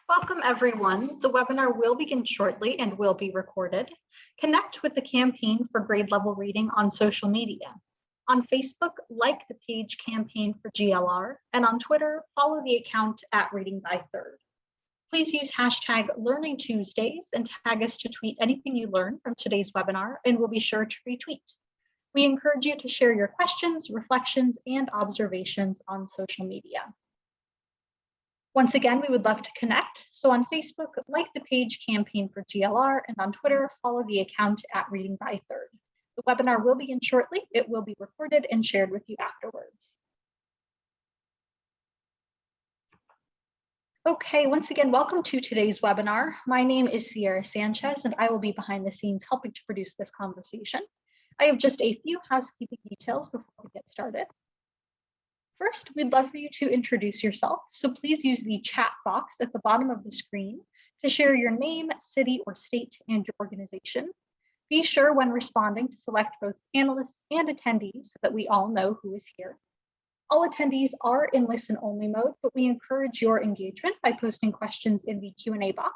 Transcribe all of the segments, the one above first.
Welcome everyone. The webinar will begin shortly and will be recorded. Connect with the campaign for grade level reading on social media. On Facebook, like the page Campaign for GLR, and on Twitter, follow the account at Reading by Third. Please use hashtag Learning Tuesdays and tag us to tweet anything you learn from today's webinar, and we'll be sure to retweet. We encourage you to share your questions, reflections, and observations on social media. Once again, we would love to connect. So on Facebook, like the page Campaign for GLR, and on Twitter, follow the account at Reading by Third. The webinar will begin shortly. It will be recorded and shared with you afterwards. Okay, once again, welcome to today's webinar. My name is Sierra Sanchez, and I will be behind the scenes helping to produce this conversation. I have just a few housekeeping details before we get started. First, we'd love for you to introduce yourself, so please use the chat box at the bottom of the screen to share your name, city, or state, and your organization. Be sure when responding to select both panelists and attendees so that we all know who is here. All attendees are in listen-only mode, but we encourage your engagement by posting questions in the Q&A box.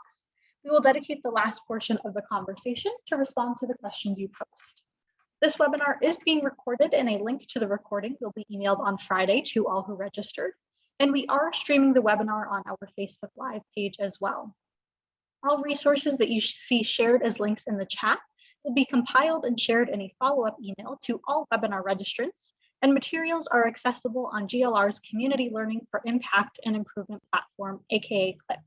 We will dedicate the last portion of the conversation to respond to the questions you post. This webinar is being recorded, and a link to the recording will be emailed on Friday to all who registered. And we are streaming the webinar on our Facebook Live page as well. All resources that you see shared as links in the chat will be compiled and shared in a follow-up email to all webinar registrants, and materials are accessible on GLR's Community Learning for Impact and Improvement platform, aka CLIP.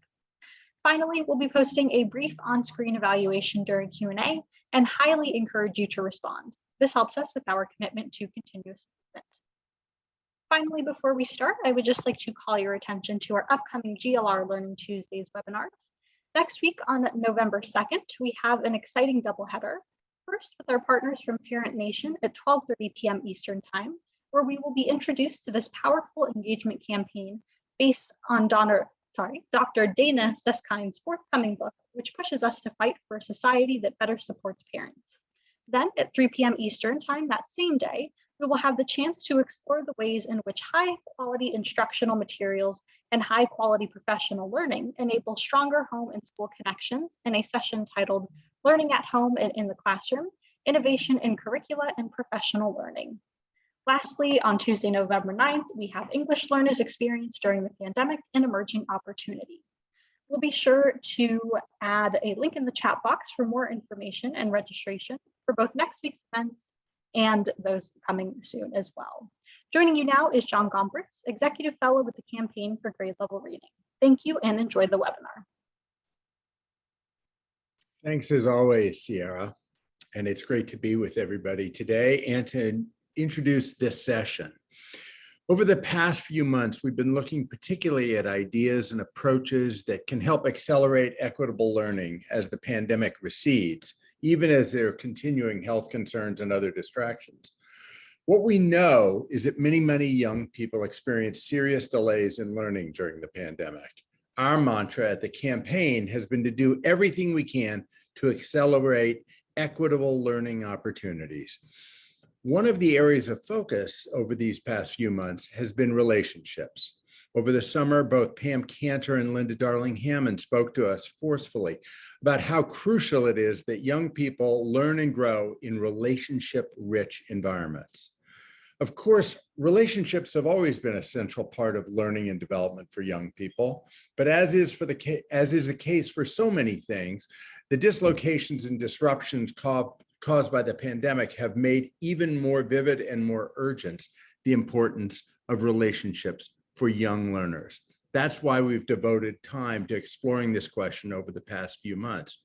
Finally, we'll be posting a brief on-screen evaluation during Q&A and highly encourage you to respond. This helps us with our commitment to continuous improvement. Finally, before we start, I would just like to call your attention to our upcoming GLR Learning Tuesdays webinars. Next week on November 2nd, we have an exciting doubleheader. First, with our partners from Parent Nation at 12:30 p.m. Eastern Time, where we will be introduced to this powerful engagement campaign based on Dr. Dana Suskind's forthcoming book, which pushes us to fight for a society that better supports parents. Then at 3 p.m. Eastern Time that same day, we will have the chance to explore the ways in which high-quality instructional materials and high-quality professional learning enable stronger home and school connections in a session titled Learning at Home and in the Classroom, Innovation in Curricula and Professional Learning. Lastly, on Tuesday, November 9th, we have English Learners Experience During the Pandemic and Emerging Opportunity. We'll be sure to add a link in the chat box for more information and registration for both next week's events and those coming soon as well. Joining you now is John Gombrich, Executive Fellow with the Campaign for Grade Level Reading. Thank you and enjoy the webinar. Thanks as always, Sierra. And it's great to be with everybody today and to introduce this session. Over the past few months, we've been looking particularly at ideas and approaches that can help accelerate equitable learning as the pandemic recedes, even as there are continuing health concerns and other distractions. What we know is that many young people experience serious delays in learning during the pandemic. Our mantra at the campaign has been to do everything we can to accelerate equitable learning opportunities. One of the areas of focus over these past few months has been relationships. Over the summer, both Pam Cantor and Linda Darling-Hammond spoke to us forcefully about how crucial it is that young people learn and grow in relationship-rich environments. Of course, relationships have always been a central part of learning and development for young people, but as is the case for so many things, the dislocations and disruptions caused by the pandemic have made even more vivid and more urgent the importance of relationships for young learners. That's why we've devoted time to exploring this question over the past few months.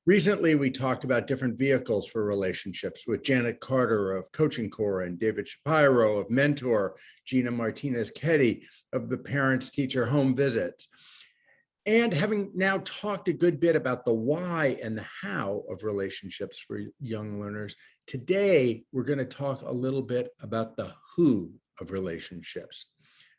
Recently, we talked about different vehicles for relationships with Janet Carter of Coaching Core and David Shapiro of Mentor, Gina Martinez-Ketty of the Parents Teacher Home Visits. And having now talked a good bit about the why and the how of relationships for young learners, today we're going to talk a little bit about the who of relationships.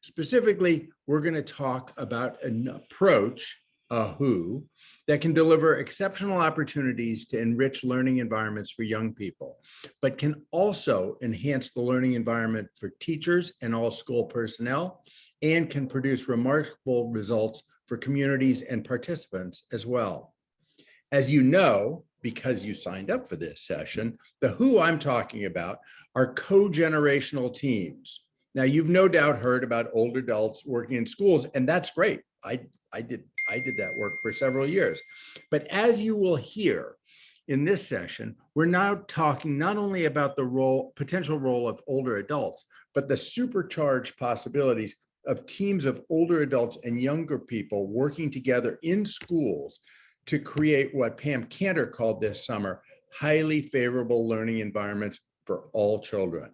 Specifically, we're going to talk about an approach, a who, that can deliver exceptional opportunities to enrich learning environments for young people, but can also enhance the learning environment for teachers and all school personnel, and can produce remarkable results for communities and participants as well. As you know, because you signed up for this session, the who I'm talking about are co-generational teams. Now, you've no doubt heard about older adults working in schools, and that's great. I did that work for several years. But as you will hear in this session, we're now talking not only about the potential role of older adults, but the supercharged possibilities of teams of older adults and younger people working together in schools to create what Pam Cantor called this summer, highly favorable learning environments for all children.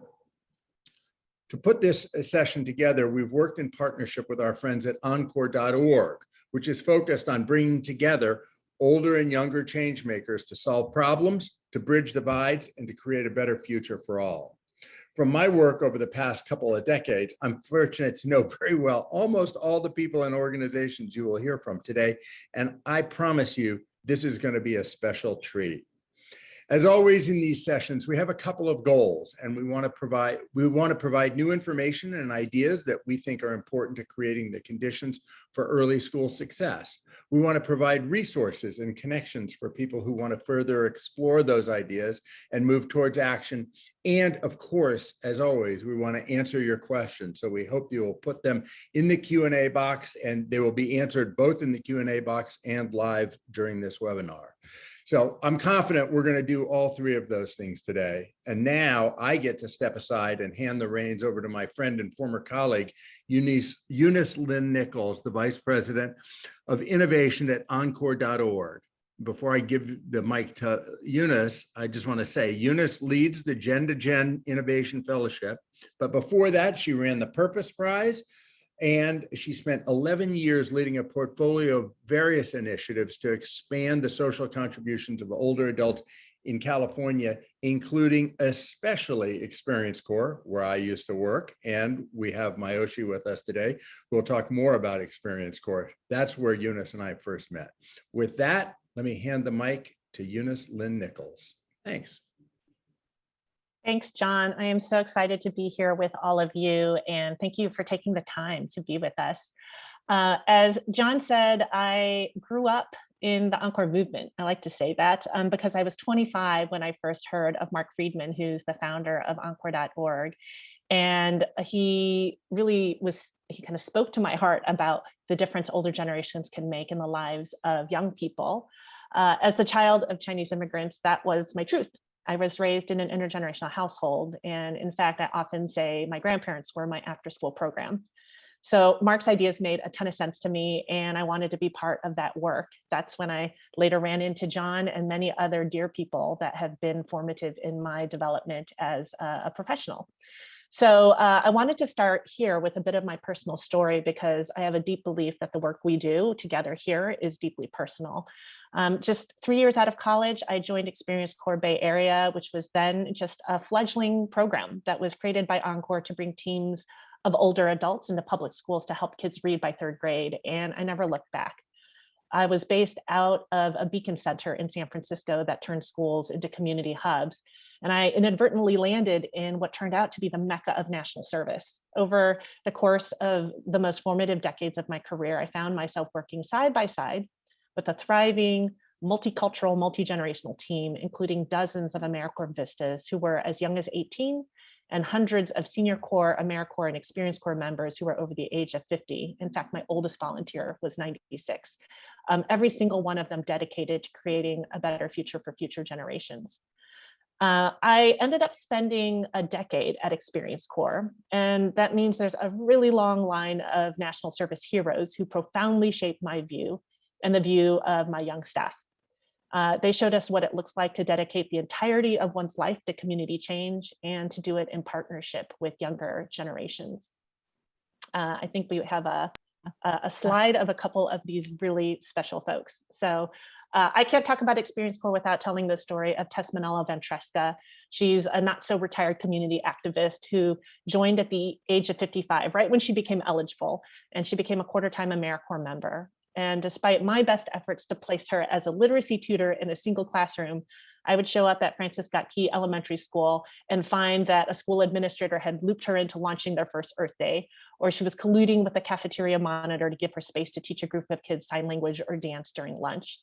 To put this session together, we've worked in partnership with our friends at encore.org, which is focused on bringing together older and younger change makers to solve problems, to bridge divides, and to create a better future for all. From my work over the past couple of decades, I'm fortunate to know very well almost all the people and organizations you will hear from today, and I promise you, this is going to be a special treat. As always in these sessions, we have a couple of goals, and we want to provide new information and ideas that we think are important to creating the conditions for early school success. We want to provide resources and connections for people who want to further explore those ideas and move towards action. And of course, as always, we want to answer your questions. So we hope you will put them in the Q&A box, and they will be answered both in the Q&A box and live during this webinar. So I'm confident we're going to do all three of those things today. And now I get to step aside and hand the reins over to my friend and former colleague, Eunice Lynn Nichols, the Vice President of Innovation at encore.org. Before I give the mic to Eunice, I just want to say Eunice leads the Gen to Gen Innovation Fellowship. But before that, she ran the Purpose Prize, and she spent 11 years leading a portfolio of various initiatives to expand the social contributions of older adults in California, including especially Experience Corps, where I used to work. And we have Mayoshi with us today, who will talk more about Experience Corps. That's where Eunice and I first met. With that, let me hand the mic to Eunice Lynn Nichols. Thanks. Thanks, John. I am so excited to be here with all of you, and thank you for taking the time to be with us. As John said, I grew up in the Encore movement. I like to say that because I was 25 when I first heard of Mark Friedman, who's the founder of encore.org. And he kind of spoke to my heart about the difference older generations can make in the lives of young people. As a child of Chinese immigrants, that was my truth. I was raised in an intergenerational household. And in fact, I often say my grandparents were my after-school program. So Mark's ideas made a ton of sense to me, and I wanted to be part of that work. That's when I later ran into John and many other dear people that have been formative in my development as a professional. So I wanted to start here with a bit of my personal story because I have a deep belief that the work we do together here is deeply personal. Just 3 years out of college, I joined Experience Corps Bay Area, which was then just a fledgling program that was created by Encore to bring teams of older adults into public schools to help kids read by 3rd grade. And I never looked back. I was based out of a beacon center in San Francisco that turned schools into community hubs. And I inadvertently landed in what turned out to be the mecca of national service. Over the course of the most formative decades of my career, I found myself working side by side with a thriving, multicultural, multi-generational team, including dozens of AmeriCorps Vistas who were as young as 18, and hundreds of Senior Corps, AmeriCorps, and Experience Corps members who were over the age of 50. In fact, my oldest volunteer was 96. Every single one of them dedicated to creating a better future for future generations. I ended up spending a decade at Experience Corps, and that means there's a really long line of national service heroes who profoundly shaped my view and the view of my young staff. They showed us what it looks like to dedicate the entirety of one's life to community change and to do it in partnership with younger generations. I think we have a slide of a couple of these really special folks. So I can't talk about Experience Corps without telling the story of Tess Manella Ventresca. She's a not so retired community activist who joined at the age of 55, right when she became eligible, and she became a quarter-time AmeriCorps member. And despite my best efforts to place her as a literacy tutor in a single classroom, I would show up at Francis Scott Key Elementary School and find that a school administrator had looped her into launching their first Earth Day, or she was colluding with the cafeteria monitor to give her space to teach a group of kids sign language or dance during lunch.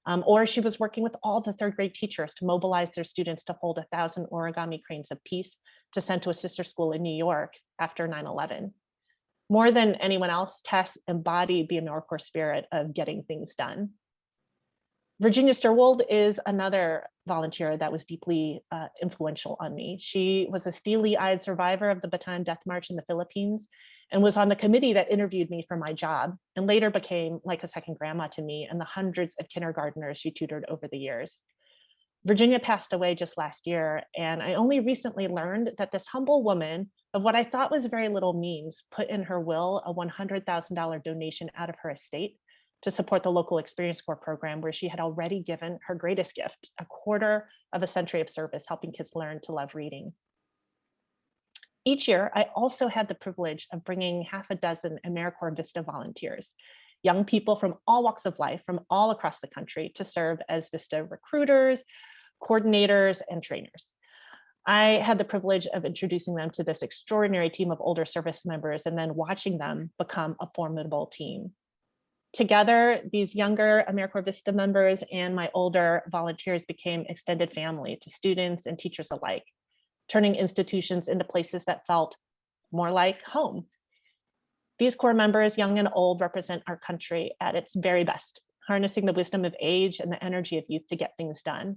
Or she was working with all the third grade teachers to mobilize their students to fold 1,000 origami cranes of peace to send to a sister school in New York after 9/11. More than anyone else, Tess embodied the AmeriCorps spirit of getting things done. Virginia Sturwold is another volunteer that was deeply influential on me. She was a steely-eyed survivor of the Bataan Death March in the Philippines and was on the committee that interviewed me for my job, and later became like a second grandma to me and the hundreds of kindergartners she tutored over the years. Virginia passed away just last year, and I only recently learned that this humble woman of what I thought was very little means put in her will a $100,000 donation out of her estate to support the local Experience Corps program, where she had already given her greatest gift, a quarter of a century of service, helping kids learn to love reading. Each year, I also had the privilege of bringing half a dozen AmeriCorps Vista volunteers, young people from all walks of life from all across the country, to serve as Vista recruiters, coordinators, and trainers. I had the privilege of introducing them to this extraordinary team of older service members and then watching them become a formidable team. Together, these younger AmeriCorps Vista members and my older volunteers became extended family to students and teachers alike, turning institutions into places that felt more like home. These Corps members, young and old, represent our country at its very best, harnessing the wisdom of age and the energy of youth to get things done.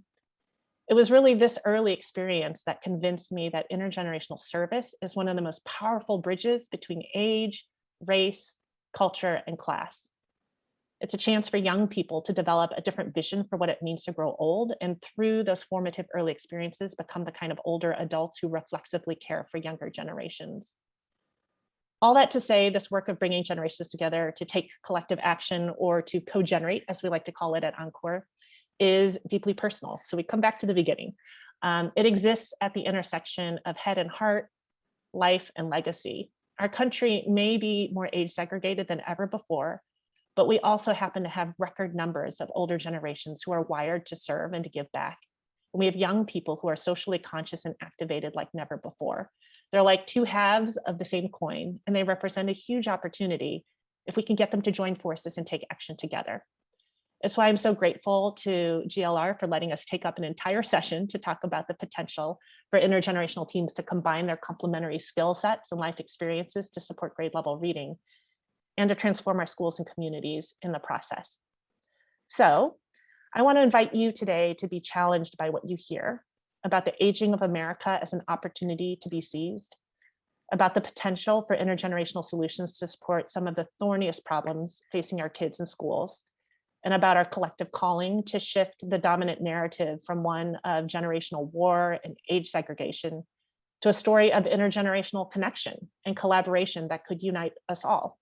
It was really this early experience that convinced me that intergenerational service is one of the most powerful bridges between age, race, culture, and class. It's a chance for young people to develop a different vision for what it means to grow old, and through those formative early experiences, become the kind of older adults who reflexively care for younger generations. All that to say, this work of bringing generations together to take collective action, or to co-generate, as we like to call it at Encore, is deeply personal. So we come back to the beginning. It exists at the intersection of head and heart, life and legacy. Our country may be more age segregated than ever before, but we also happen to have record numbers of older generations who are wired to serve and to give back. And we have young people who are socially conscious and activated like never before. They're like two halves of the same coin, and they represent a huge opportunity if we can get them to join forces and take action together. It's why I'm so grateful to GLR for letting us take up an entire session to talk about the potential for intergenerational teams to combine their complementary skill sets and life experiences to support grade level reading, and to transform our schools and communities in the process. So I want to invite you today to be challenged by what you hear about the aging of America as an opportunity to be seized, about the potential for intergenerational solutions to support some of the thorniest problems facing our kids in schools, and about our collective calling to shift the dominant narrative from one of generational war and age segregation to a story of intergenerational connection and collaboration that could unite us all.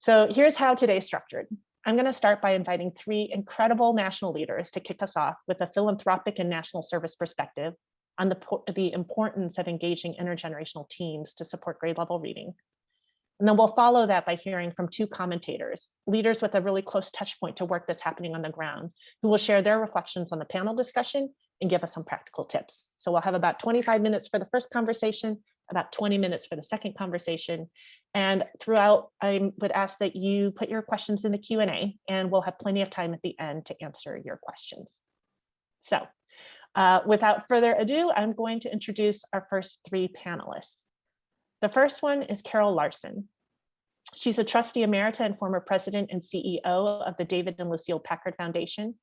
So here's how today's structured. I'm going to start by inviting three incredible national leaders to kick us off with a philanthropic and national service perspective on the importance of engaging intergenerational teams to support grade level reading. And then we'll follow that by hearing from two commentators, leaders with a really close touch point to work that's happening on the ground, who will share their reflections on the panel discussion and give us some practical tips. So we'll have about 25 minutes for the first conversation, about 20 minutes for the second conversation. And throughout, I would ask that you put your questions in the Q&A, and we'll have plenty of time at the end to answer your questions. So without further ado, I'm going to introduce our first three panelists. The first one is Carol Larson. She's a trustee emerita and former president and CEO of the David and Lucille Packard Foundation.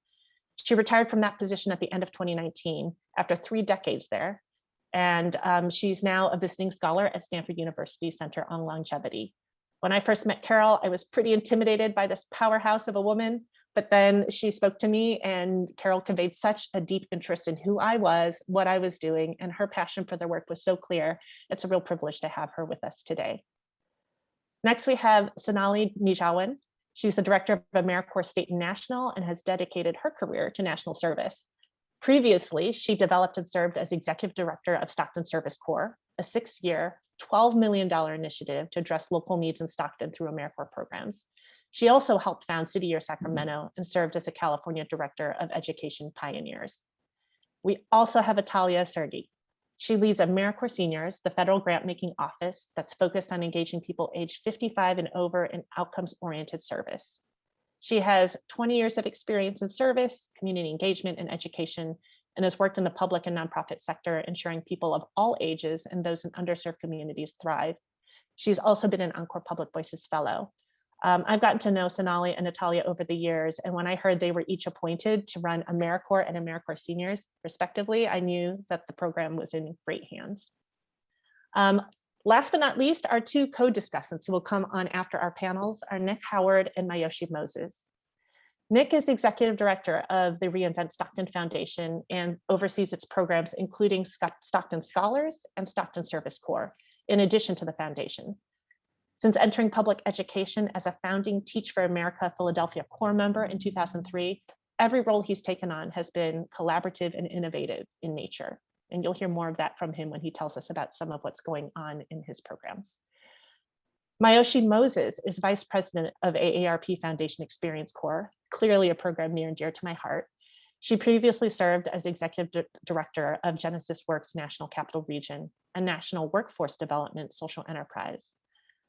She retired from that position at the end of 2019 after 3 decades there. And she's now a visiting scholar at Stanford University Center on Longevity. When I first met Carol, I was pretty intimidated by this powerhouse of a woman, but then she spoke to me, and Carol conveyed such a deep interest in who I was, what I was doing, and her passion for the work was so clear. It's a real privilege to have her with us today. Next, we have Sonali Nijawan. She's the director of AmeriCorps State and National and has dedicated her career to national service. Previously, she developed and served as executive director of Stockton Service Corps, a 6-year, $12 million initiative to address local needs in Stockton through AmeriCorps programs. She also helped found City Year Sacramento and served as a California Director of Education Pioneers. We also have Atalia Sergi. She leads AmeriCorps Seniors, the federal grant-making office that's focused on engaging people aged 55 and over in outcomes-oriented service. She has 20 years of experience in service, community engagement, and education, and has worked in the public and nonprofit sector, ensuring people of all ages and those in underserved communities thrive. She's also been an Encore Public Voices Fellow. I've gotten to know Sonali and Natalia over the years, and when I heard they were each appointed to run AmeriCorps and AmeriCorps Seniors, respectively, I knew that the program was in great hands. Last but not least, our two co-discussants who will come on after our panels are Nick Howard and Mayoshi Moses. Nick is the executive director of the Reinvent Stockton Foundation and oversees its programs, including Stockton Scholars and Stockton Service Corps, in addition to the foundation. Since entering public education as a founding Teach for America Philadelphia Corps member in 2003, every role he's taken on has been collaborative and innovative in nature. And you'll hear more of that from him when he tells us about some of what's going on in his programs. Mayoshi Moses is vice president of AARP Foundation Experience Corps, clearly a program near and dear to my heart. She previously served as executive director of Genesis Works National Capital Region, a national workforce development social enterprise.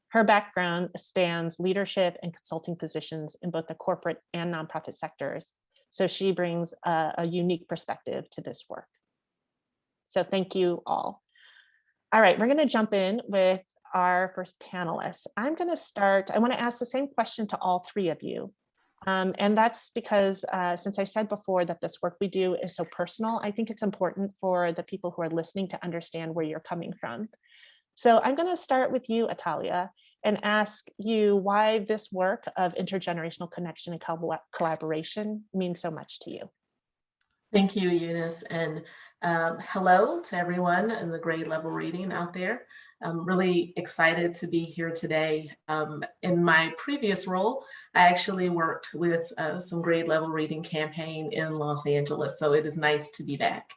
Her background spans leadership and consulting positions in both the corporate and nonprofit sectors, so she brings a unique perspective to this work. So thank you all. All right, we're going to jump in with our first panelist. I'm going to start, I want to ask the same question to all three of you. And that's because since I said before that this work we do is so personal, I think it's important for the people who are listening to understand where you're coming from. So I'm going to start with you, Atalia, and ask you why this work of intergenerational connection and collaboration means so much to you. Thank you, Eunice, and hello to everyone in the grade level reading out there. I'm really excited to be here today. In my previous role, I actually worked with some grade level reading campaign in Los Angeles, so it is nice to be back.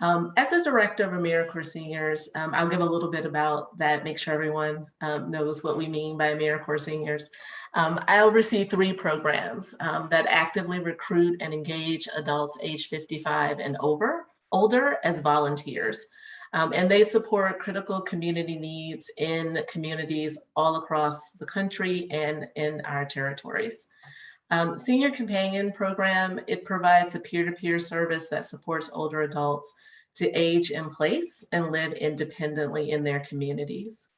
As a director of AmeriCorps Seniors, I'll give a little bit about that, make sure everyone knows what we mean by AmeriCorps Seniors. I oversee 3 programs that actively recruit and engage adults age 55 and older as volunteers. And they support critical community needs in communities all across the country and in our territories. Senior Companion Program, it provides a peer-to-peer service that supports older adults to age in place and live independently in their communities.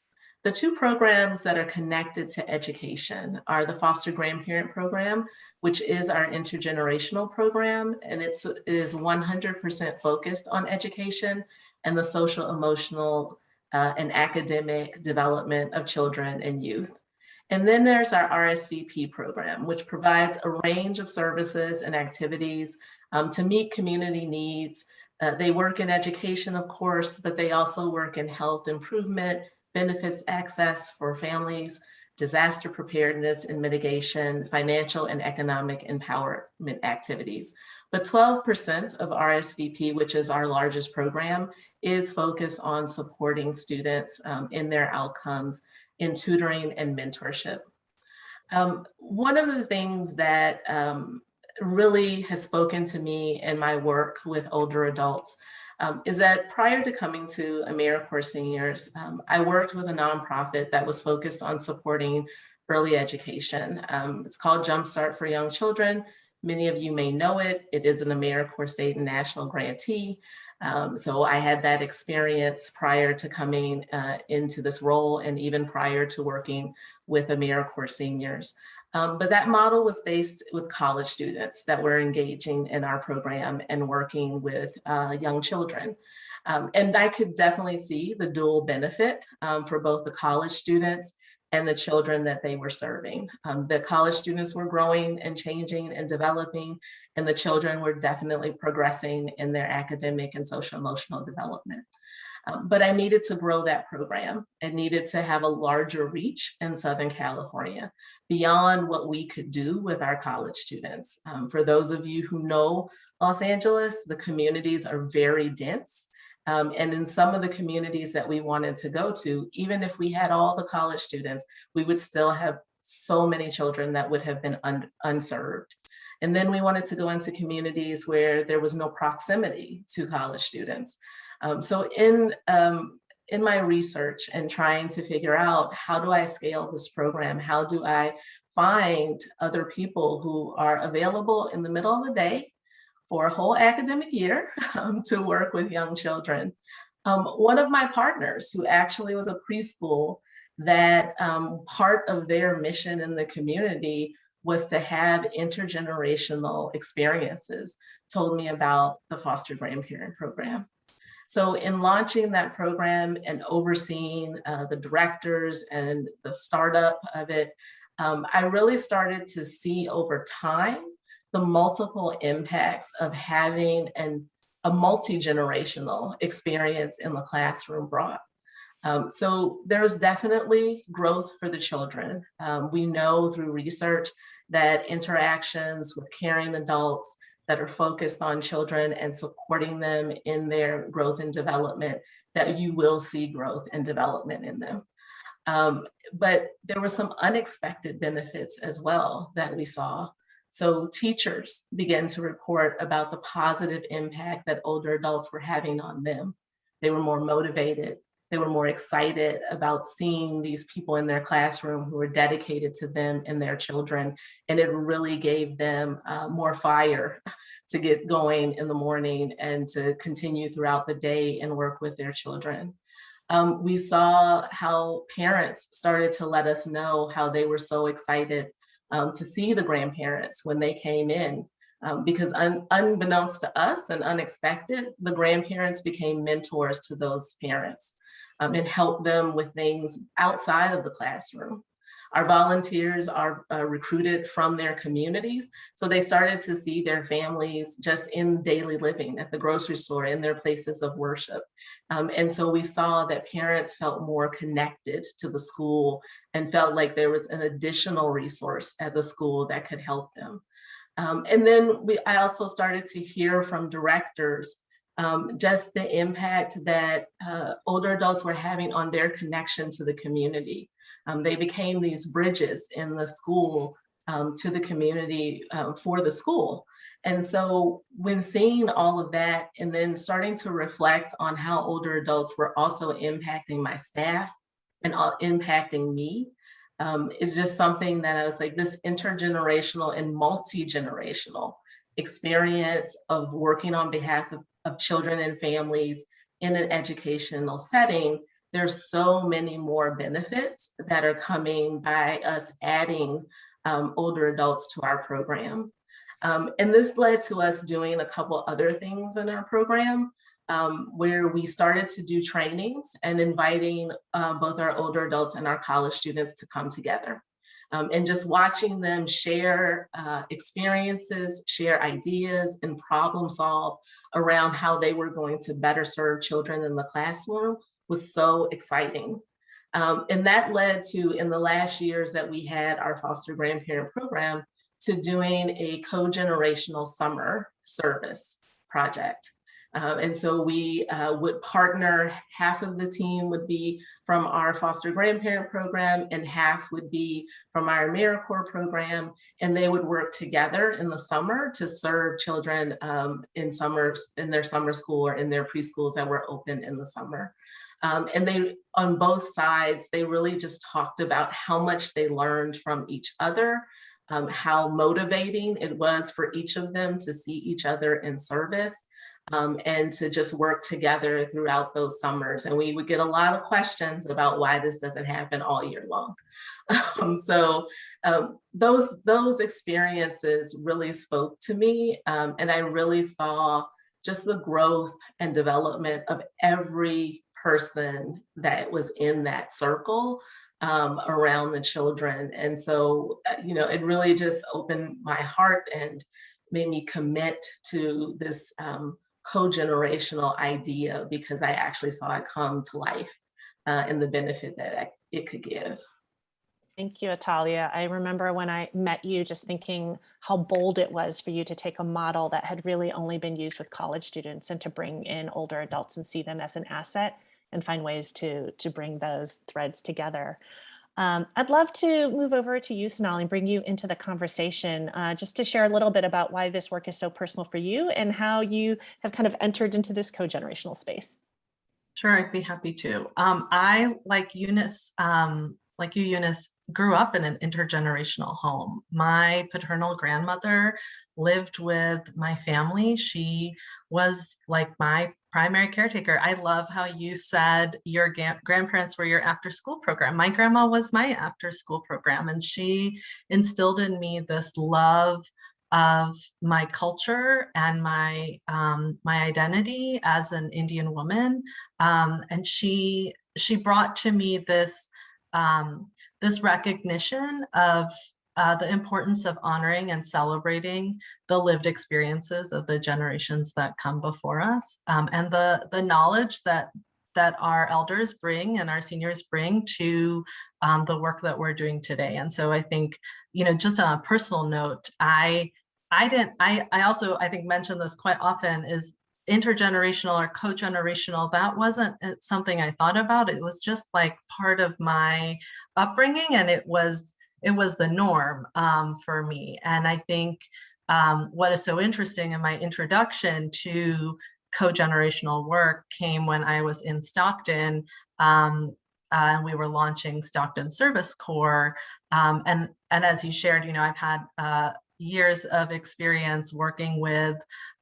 The 2 programs that are connected to education are the Foster Grandparent Program, which is our intergenerational program, and it is 100% focused on education and the social, emotional, and academic development of children and youth. And then there's our RSVP program, which provides a range of services and activities to meet community needs. They work in education, of course, but they also work in health improvement, benefits access for families, disaster preparedness and mitigation, financial and economic empowerment activities. But 12% of RSVP, which is our largest program, is focused on supporting students in their outcomes in tutoring and mentorship. One of the things that really has spoken to me in my work with older adults is that prior to coming to AmeriCorps Seniors, I worked with a nonprofit that was focused on supporting early education. It's called Jumpstart for Young Children. Many of you may know it. It is an AmeriCorps state and national grantee. So I had that experience prior to coming into this role and even prior to working with AmeriCorps Seniors. But that model was based with college students that were engaging in our program and working with young children. And I could definitely see the dual benefit for both the college students and the children that they were serving. The college students were growing and changing and developing, and the children were definitely progressing in their academic and social emotional development. But I needed to grow that program and needed to have a larger reach in Southern California beyond what we could do with our college students. For those of you who know Los Angeles, the communities are very dense. And in some of the communities that we wanted to go to, even if we had all the college students, we would still have so many children that would have been unserved. And then we wanted to go into communities where there was no proximity to college students. So in my research and trying to figure out how do I scale this program, how do I find other people who are available in the middle of the day for a whole academic year to work with young children. One of my partners, who actually was a preschool, that part of their mission in the community was to have intergenerational experiences, told me about the foster grandparent program. So in launching that program and overseeing the directors and the startup of it, I really started to see over time the multiple impacts of having a multi-generational experience in the classroom brought. So there's definitely growth for the children. We know through research that interactions with caring adults that are focused on children and supporting them in their growth and development, that you will see growth and development in them. But there were some unexpected benefits as well that we saw. So teachers began to report about the positive impact that older adults were having on them. They were more motivated. They were more excited about seeing these people in their classroom who were dedicated to them and their children. And it really gave them more fire to get going in the morning and to continue throughout the day and work with their children. We saw how parents started to let us know how they were so excited to see the grandparents when they came in. Because unbeknownst to us and unexpected, the grandparents became mentors to those parents and helped them with things outside of the classroom. Our volunteers are recruited from their communities, so they started to see their families just in daily living, at the grocery store, in their places of worship. And so we saw that parents felt more connected to the school and felt like there was an additional resource at the school that could help them. And then I also started to hear from directors just the impact that older adults were having on their connection to the community. They became these bridges in the school to the community for the school. And so when seeing all of that and then starting to reflect on how older adults were also impacting my staff and impacting me, is just something that I was like, this intergenerational and multi-generational experience of working on behalf of children and families in an educational setting. There's so many more benefits that are coming by us adding older adults to our program. And this led to us doing a couple other things in our program, where we started to do trainings and inviting both our older adults and our college students to come together. And just watching them share experiences, share ideas, and problem solve around how they were going to better serve children in the classroom was so exciting. And that led to, in the last years that we had our foster grandparent program, to doing a co-generational summer service project. And so we would partner, half of the team would be from our foster grandparent program and half would be from our AmeriCorps program. And they would work together in the summer to serve children in their summer school or in their preschools that were open in the summer. And they, on both sides, they really just talked about how much they learned from each other, how motivating it was for each of them to see each other in service. And to just work together throughout those summers. And we would get a lot of questions about why this doesn't happen all year long. Those experiences really spoke to me. And I really saw just the growth and development of every person that was in that circle around the children. And so, it really just opened my heart and made me commit to this co-generational idea, because I actually saw it come to life and the benefit that it could give. Thank you, Atalia. I remember when I met you just thinking how bold it was for you to take a model that had really only been used with college students and to bring in older adults and see them as an asset and find ways to bring those threads together. I'd love to move over to you, Sonali, and bring you into the conversation just to share a little bit about why this work is so personal for you and how you have kind of entered into this co-generational space. Sure, I'd be happy to. I, like Eunice, grew up in an intergenerational home. My paternal grandmother lived with my family. She was like my primary caretaker. I love how you said your grandparents were your after school program. My grandma was my after school program, and she instilled in me this love of my culture and my identity as an Indian woman. And she brought to me this recognition of the importance of honoring and celebrating the lived experiences of the generations that come before us, and the knowledge that our elders bring and our seniors bring to the work that we're doing today. And so I think, just on a personal note, I also, I think, mention this quite often, is intergenerational or co-generational. That wasn't something I thought about. It was just like part of my upbringing, and it was the norm for me. And I think what is so interesting in my introduction to co-generational work came when I was in Stockton, and we were launching Stockton Service Corps. And as you shared, I've had years of experience working with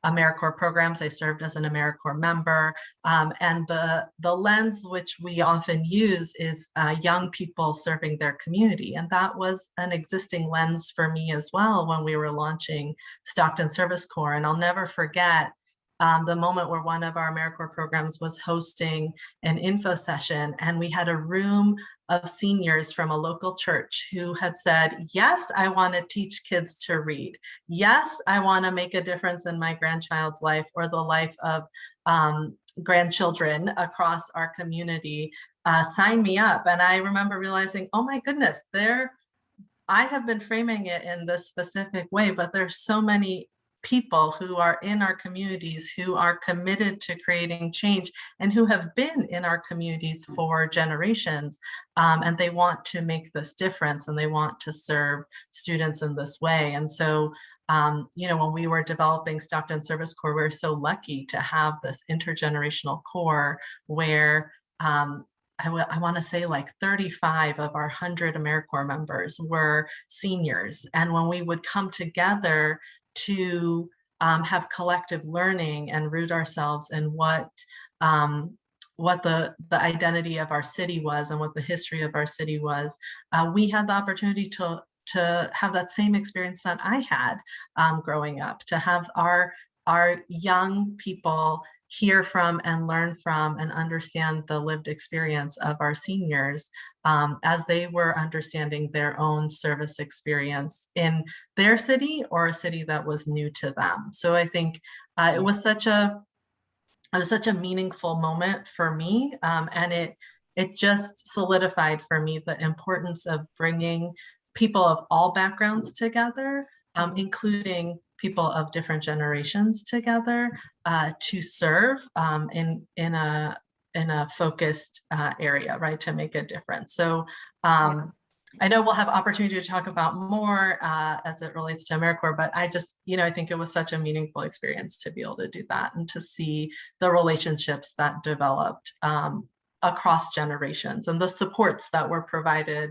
AmeriCorps programs. I served as an AmeriCorps member, and the lens which we often use is young people serving their community, and that was an existing lens for me as well when we were launching Stockton Service Corps. And I'll never forget the moment where one of our AmeriCorps programs was hosting an info session, and we had a room of seniors from a local church who had said, yes, I want to teach kids to read. Yes, I want to make a difference in my grandchild's life or the life of grandchildren across our community. Sign me up. And I remember realizing, oh my goodness, I have been framing it in this specific way, but there's so many people who are in our communities who are committed to creating change and who have been in our communities for generations, and they want to make this difference, and they want to serve students in this way. And so when we were developing Stockton Service Corps, we were so lucky to have this intergenerational core where I want to say like 35 of our 100 AmeriCorps members were seniors. And when we would come together to have collective learning and root ourselves in what the identity of our city was and what the history of our city was, we had the opportunity to have that same experience that I had growing up, to have our young people hear from and learn from and understand the lived experience of our seniors as they were understanding their own service experience in their city or a city that was new to them. So I think it was such a meaningful moment for me, and it just solidified for me the importance of bringing people of all backgrounds together, including people of different generations together, to serve in a focused area, right, to make a difference. So I know we'll have opportunity to talk about more as it relates to AmeriCorps, but I just, I think it was such a meaningful experience to be able to do that and to see the relationships that developed across generations and the supports that were provided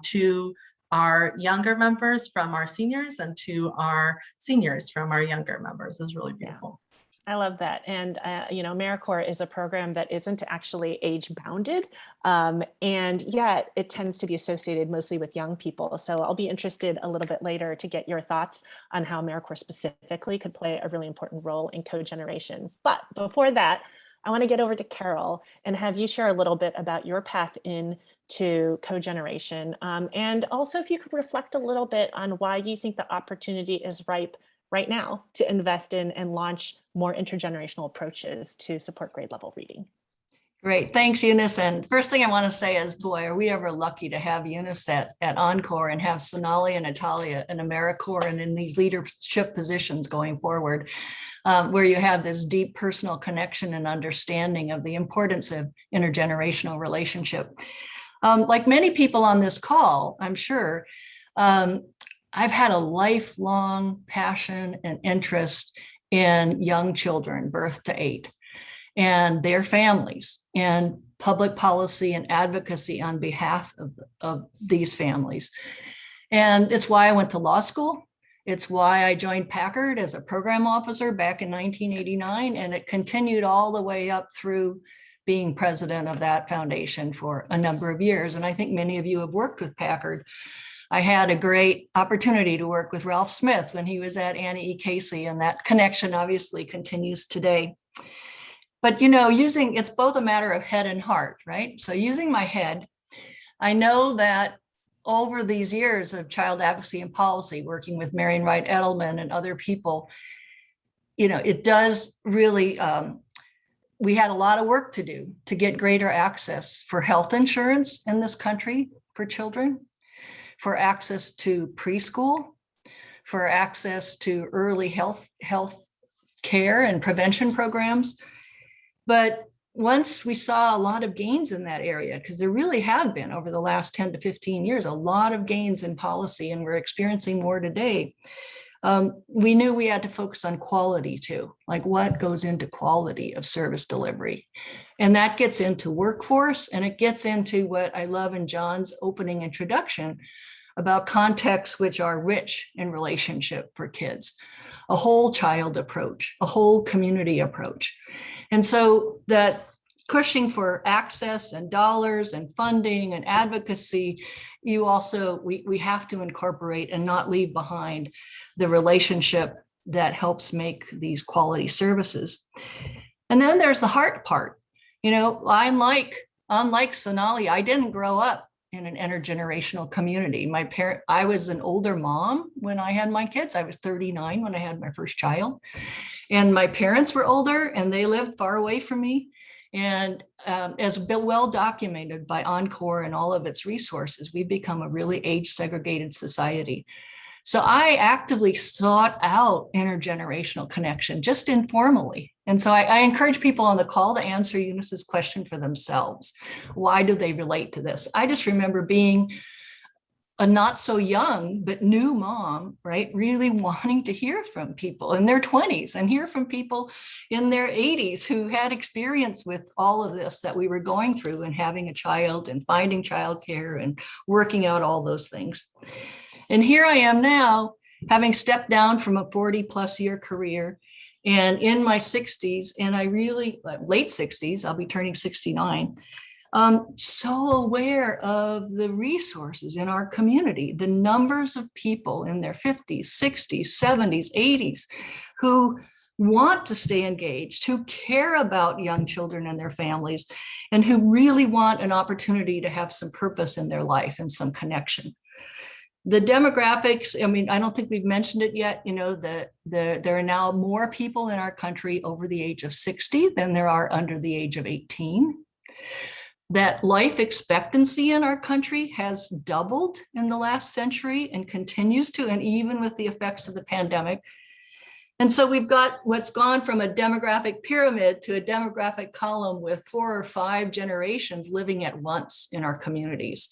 to our younger members from our seniors and to our seniors from our younger members is really beautiful. I love that. And, AmeriCorps is a program that isn't actually age bounded. And yet it tends to be associated mostly with young people. So I'll be interested a little bit later to get your thoughts on how AmeriCorps specifically could play a really important role in co-generation. But before that, I want to get over to Carol and have you share a little bit about your path into co-generation. And also if you could reflect a little bit on why you think the opportunity is ripe right now to invest in and launch more intergenerational approaches to support grade level reading. Great, thanks Eunice. And first thing I want to say is, boy, are we ever lucky to have Eunice at Encore and have Sonali and Natalia and AmeriCorps and in these leadership positions going forward, where you have this deep personal connection and understanding of the importance of intergenerational relationship. Like many people on this call, I'm sure, I've had a lifelong passion and interest in young children, birth to 8. and their families, and public policy and advocacy on behalf of these families. And it's why I went to law school. It's why I joined Packard as a program officer back in 1989, and it continued all the way up through being president of that foundation for a number of years. And I think many of you have worked with Packard. I had a great opportunity to work with Ralph Smith when he was at Annie E. Casey, and that connection obviously continues today. But it's both a matter of head and heart, right? So using my head, I know that over these years of child advocacy and policy, working with Marian Wright Edelman and other people, it does really, we had a lot of work to do to get greater access for health insurance in this country for children, for access to preschool, for access to early health care and prevention programs. But once we saw a lot of gains in that area, because there really have been over the last 10 to 15 years, a lot of gains in policy, and we're experiencing more today, we knew we had to focus on quality too, like what goes into quality of service delivery. And that gets into workforce, and it gets into what I love in John's opening introduction about contexts which are rich in relationship for kids, a whole child approach, a whole community approach. And so that pushing for access and dollars and funding and advocacy, we have to incorporate and not leave behind the relationship that helps make these quality services. And then there's the heart part. Unlike Sonali, I didn't grow up in an intergenerational community. I was an older mom when I had my kids. I was 39 when I had my first child. And my parents were older and they lived far away from me. And as well documented by Encore and all of its resources, we've become a really age segregated society. So I actively sought out intergenerational connection, just informally. And so I encourage people on the call to answer Eunice's question for themselves. Why do they relate to this? I just remember being a not so young, but new mom, right? Really wanting to hear from people in their 20s and hear from people in their 80s who had experience with all of this that we were going through, and having a child and finding childcare and working out all those things. And here I am now, having stepped down from a 40+ year career and in my 60s, and I really, late 60s, I'll be turning 69, so aware of the resources in our community, the numbers of people in their 50s, 60s, 70s, 80s who want to stay engaged, who care about young children and their families, and who really want an opportunity to have some purpose in their life and some connection. The demographics, I don't think we've mentioned it yet, there are now more people in our country over the age of 60 than there are under the age of 18. That life expectancy in our country has doubled in the last century and continues to, and even with the effects of the pandemic. And so we've got what's gone from a demographic pyramid to a demographic column with 4 or 5 generations living at once in our communities.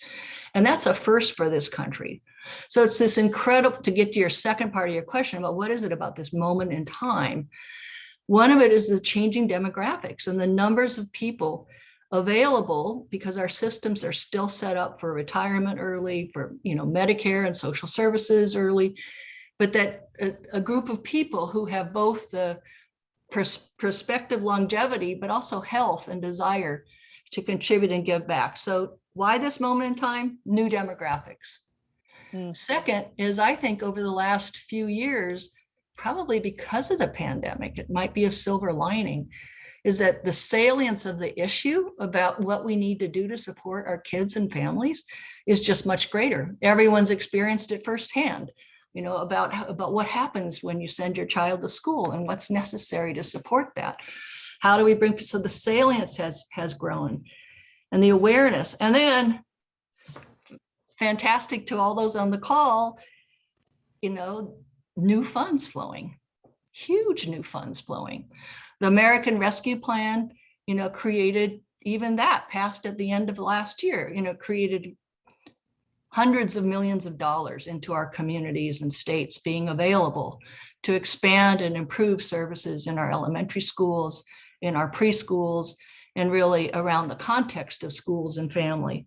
And that's a first for this country. So it's this incredible, to get to your second part of your question about what is it about this moment in time? One of it is the changing demographics and the numbers of people available, because our systems are still set up for retirement early, for Medicare and social services early, but that a group of people who have both the prospective longevity, but also health and desire to contribute and give back. So why this moment in time? New demographics. Second is, I think over the last few years, probably because of the pandemic, it might be a silver lining, is that the salience of the issue about what we need to do to support our kids and families is just much greater. Everyone's experienced it firsthand, about what happens when you send your child to school and what's necessary to support that. How do we bring, so the salience has grown, and the awareness. And then, fantastic to all those on the call, new funds flowing, huge new funds flowing. The American Rescue Plan, created, even that passed at the end of last year, created hundreds of millions of dollars into our communities and states being available to expand and improve services in our elementary schools in our preschools, and really around the context of schools and family.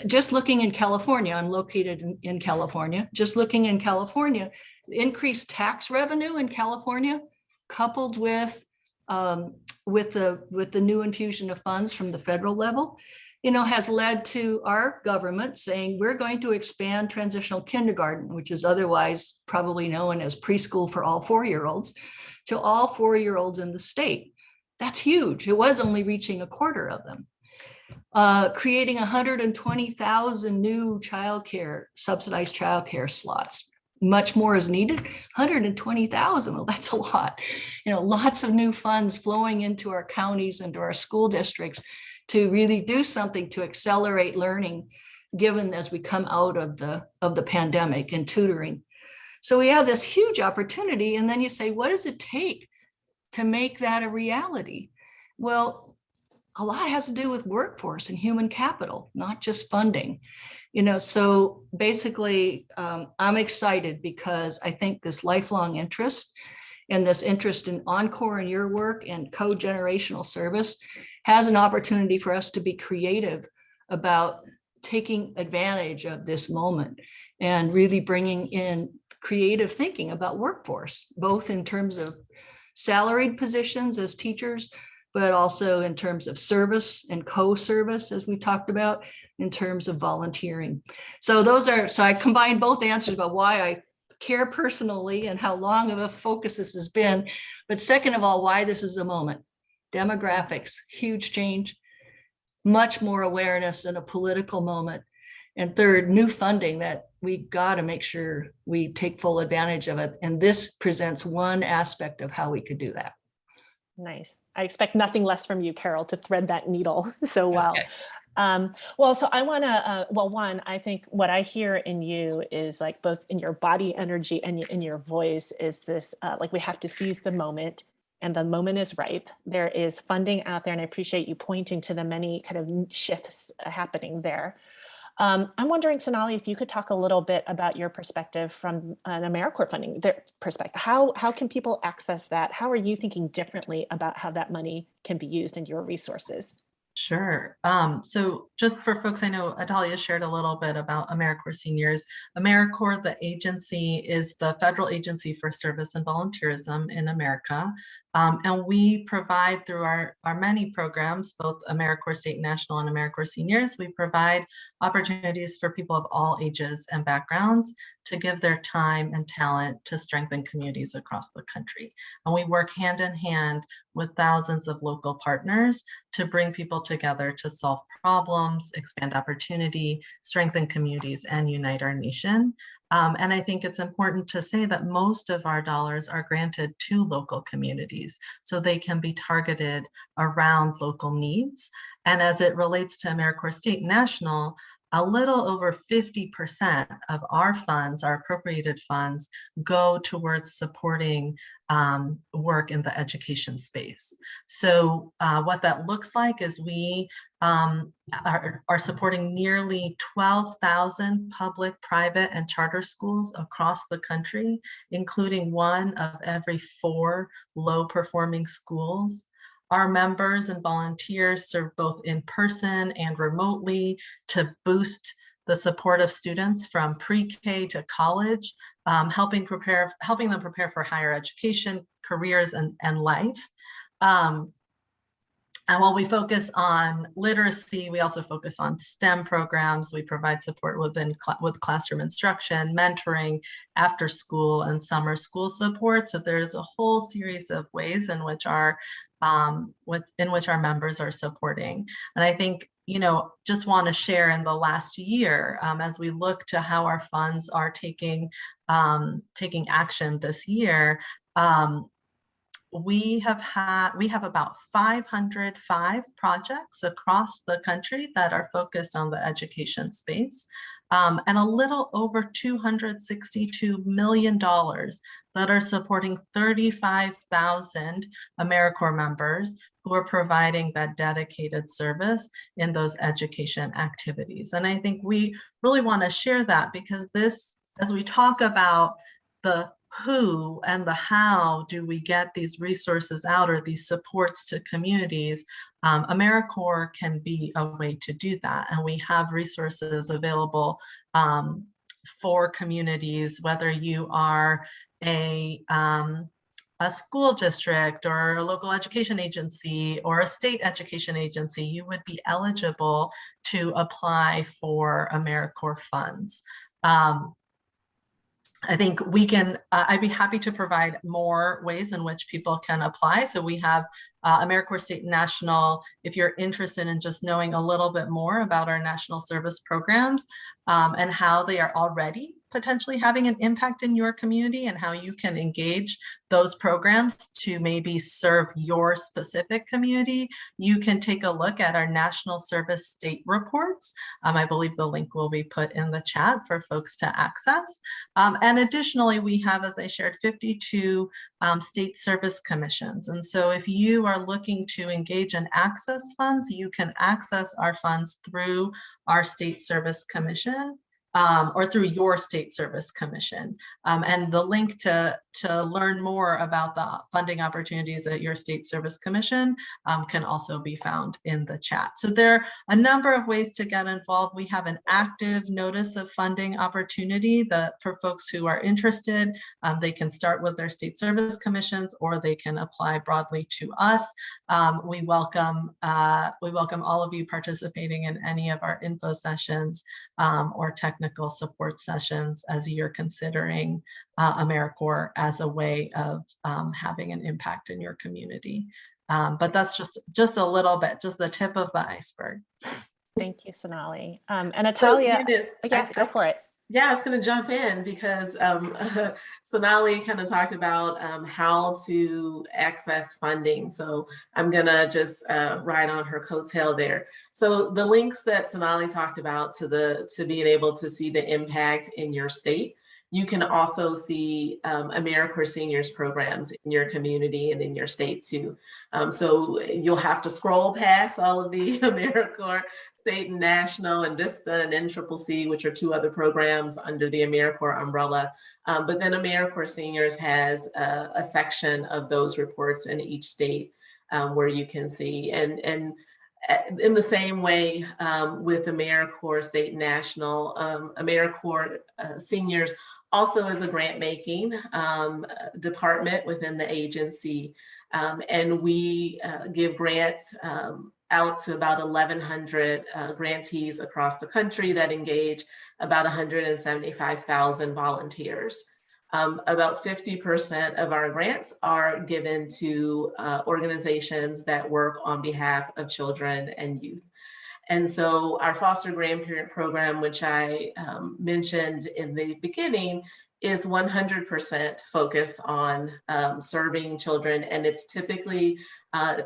Just looking in California, I'm located in California, just looking in California, increased tax revenue in California, coupled with the new infusion of funds from the federal level, has led to our government saying we're going to expand transitional kindergarten, which is otherwise probably known as preschool for all 4-year-olds, to all 4-year-olds in the state. That's huge. It was only reaching a quarter of them. Creating 120,000 new subsidized childcare slots. Much more is needed. 120,000, well, that's a lot. Lots of new funds flowing into our counties and to our school districts to really do something to accelerate learning, given as we come out of the pandemic and tutoring. So we have this huge opportunity, and then you say, what does it take to make that a reality? Well, a lot has to do with workforce and human capital, not just funding. So basically, I'm excited because I think this lifelong interest and this interest in Encore and your work and co-generational service has an opportunity for us to be creative about taking advantage of this moment and really bringing in creative thinking about workforce, both in terms of salaried positions as teachers, but also in terms of service and co-service, as we talked about, in terms of volunteering. So I combined both answers about why I care personally and how long of a focus this has been, but second of all, why this is a moment. Demographics, huge change, much more awareness in a political moment. And third, new funding that we got to make sure we take full advantage of it. And this presents one aspect of how we could do that. Nice. I expect nothing less from you, Carol, to thread that needle so well. Okay. So I want to, one, I think what I hear in you is like both in your body energy and in your voice is this, like we have to seize the moment, and the moment is ripe. There is funding out there, and I appreciate you pointing to the many kind of shifts happening there. I'm wondering, Sonali, if you could talk a little bit about your perspective from an AmeriCorps funding perspective. How can people access that? How are you thinking differently about how that money can be used and your resources? Sure. So just for folks, I know Atalia shared a little bit about AmeriCorps Seniors. AmeriCorps, the agency, is the federal agency for service and volunteerism in America. And we provide through our many programs, both AmeriCorps State and National and AmeriCorps Seniors, we provide opportunities for people of all ages and backgrounds to give their time and talent to strengthen communities across the country. And we work hand in hand with thousands of local partners to bring people together to solve problems, expand opportunity, strengthen communities, and unite our nation. And I think it's important to say that most of our dollars are granted to local communities, so they can be targeted around local needs. And as it relates to AmeriCorps State and National, a little over 50% of our funds, our appropriated funds, go towards supporting work in the education space. So what that looks like is we are supporting nearly 12,000 public, private, and charter schools across the country, including 1 of every 4 low-performing schools. Our members and volunteers serve both in person and remotely to boost the support of students from pre-K to college, helping them prepare for higher education, careers, and life. And while we focus on literacy, we also focus on STEM programs. We provide support with classroom instruction, mentoring, after school and summer school support. So there's a whole series of ways in which our members are supporting. And I think, just want to share in the last year, as we look to how our funds are taking action this year, we have about 505 projects across the country that are focused on the education space, and a little over $262 million that are supporting 35,000 AmeriCorps members who are providing that dedicated service in those education activities. And I think we really want to share that because this, as we talk about the who and the how do we get these resources out or these supports to communities, AmeriCorps can be a way to do that. And we have resources available for communities, whether you are a school district or a local education agency or a state education agency, you would be eligible to apply for AmeriCorps funds. I think we can, I'd be happy to provide more ways in which people can apply. So we have AmeriCorps State and National, if you're interested in just knowing a little bit more about our national service programs and how they are already potentially having an impact in your community and how you can engage those programs to maybe serve your specific community, you can take a look at our national service state reports. I believe the link will be put in the chat for folks to access. And additionally, we have, as I shared, 52 state service commissions. And so if you are looking to engage and access funds, you can access our funds through our state service commission or through your state service commission. And the link to learn more about the funding opportunities at your state service commission can also be found in the chat. So there are a number of ways to get involved. We have an active notice of funding opportunity that for folks who are interested, they can start with their state service commissions or they can apply broadly to us. We welcome all of you participating in any of our info sessions or technical support sessions as you're considering AmeriCorps as a way of having an impact in your community. But that's just a little bit, just the tip of the iceberg. Thank you, Sonali. And Natalia, go for it. Yeah, I was going to jump in because Sonali kind of talked about how to access funding. So I'm going to just ride on her coattail there. So the links that Sonali talked about to being able to see the impact in your state, you can also see AmeriCorps Seniors programs in your community and in your state too. So you'll have to scroll past all of the AmeriCorps State and National and VISTA and NCCC, which are two other programs under the AmeriCorps umbrella. But then AmeriCorps Seniors has a section of those reports in each state where you can see. And in the same way with AmeriCorps State and National, AmeriCorps Seniors also is a grant making department within the agency. And we give grants out to about 1,100 grantees across the country that engage about 175,000 volunteers. About 50% of our grants are given to organizations that work on behalf of children and youth. And so our foster grandparent program, which I mentioned in the beginning, is 100% focused on serving children. And it's typically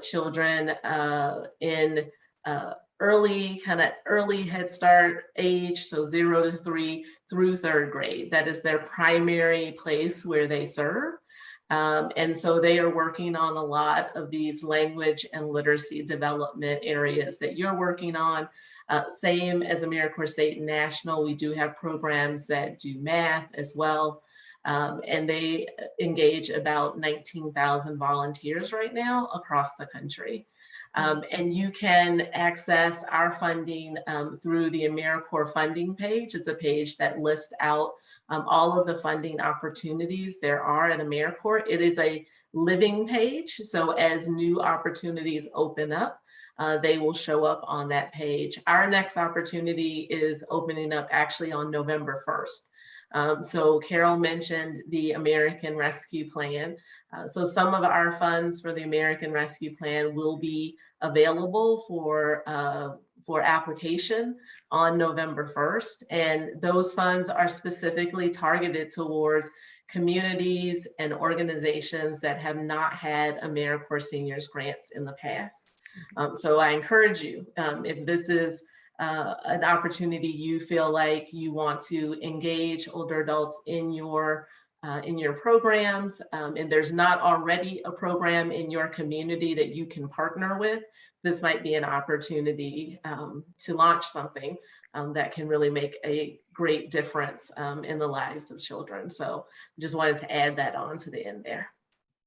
children in early Head Start age, so 0 to 3 through 3rd grade. That is their primary place where they serve. And so they are working on a lot of these language and literacy development areas that you're working on. Same as AmeriCorps State and National, we do have programs that do math as well. And they engage about 19,000 volunteers right now across the country. And you can access our funding through the AmeriCorps funding page. It's a page that lists out all of the funding opportunities there are at AmeriCorps. It is a living page. So as new opportunities open up, they will show up on that page. Our next opportunity is opening up actually on November 1st. So Carol mentioned the American Rescue Plan. So some of our funds for the American Rescue Plan will be available for application on November 1st. And those funds are specifically targeted towards communities and organizations that have not had AmeriCorps Seniors grants in the past. So I encourage you, if this is an opportunity you feel like you want to engage older adults in your programs, and there's not already a program in your community that you can partner with, this might be an opportunity to launch something. that can really make a great difference in the lives of children. So just wanted to add that on to the end there.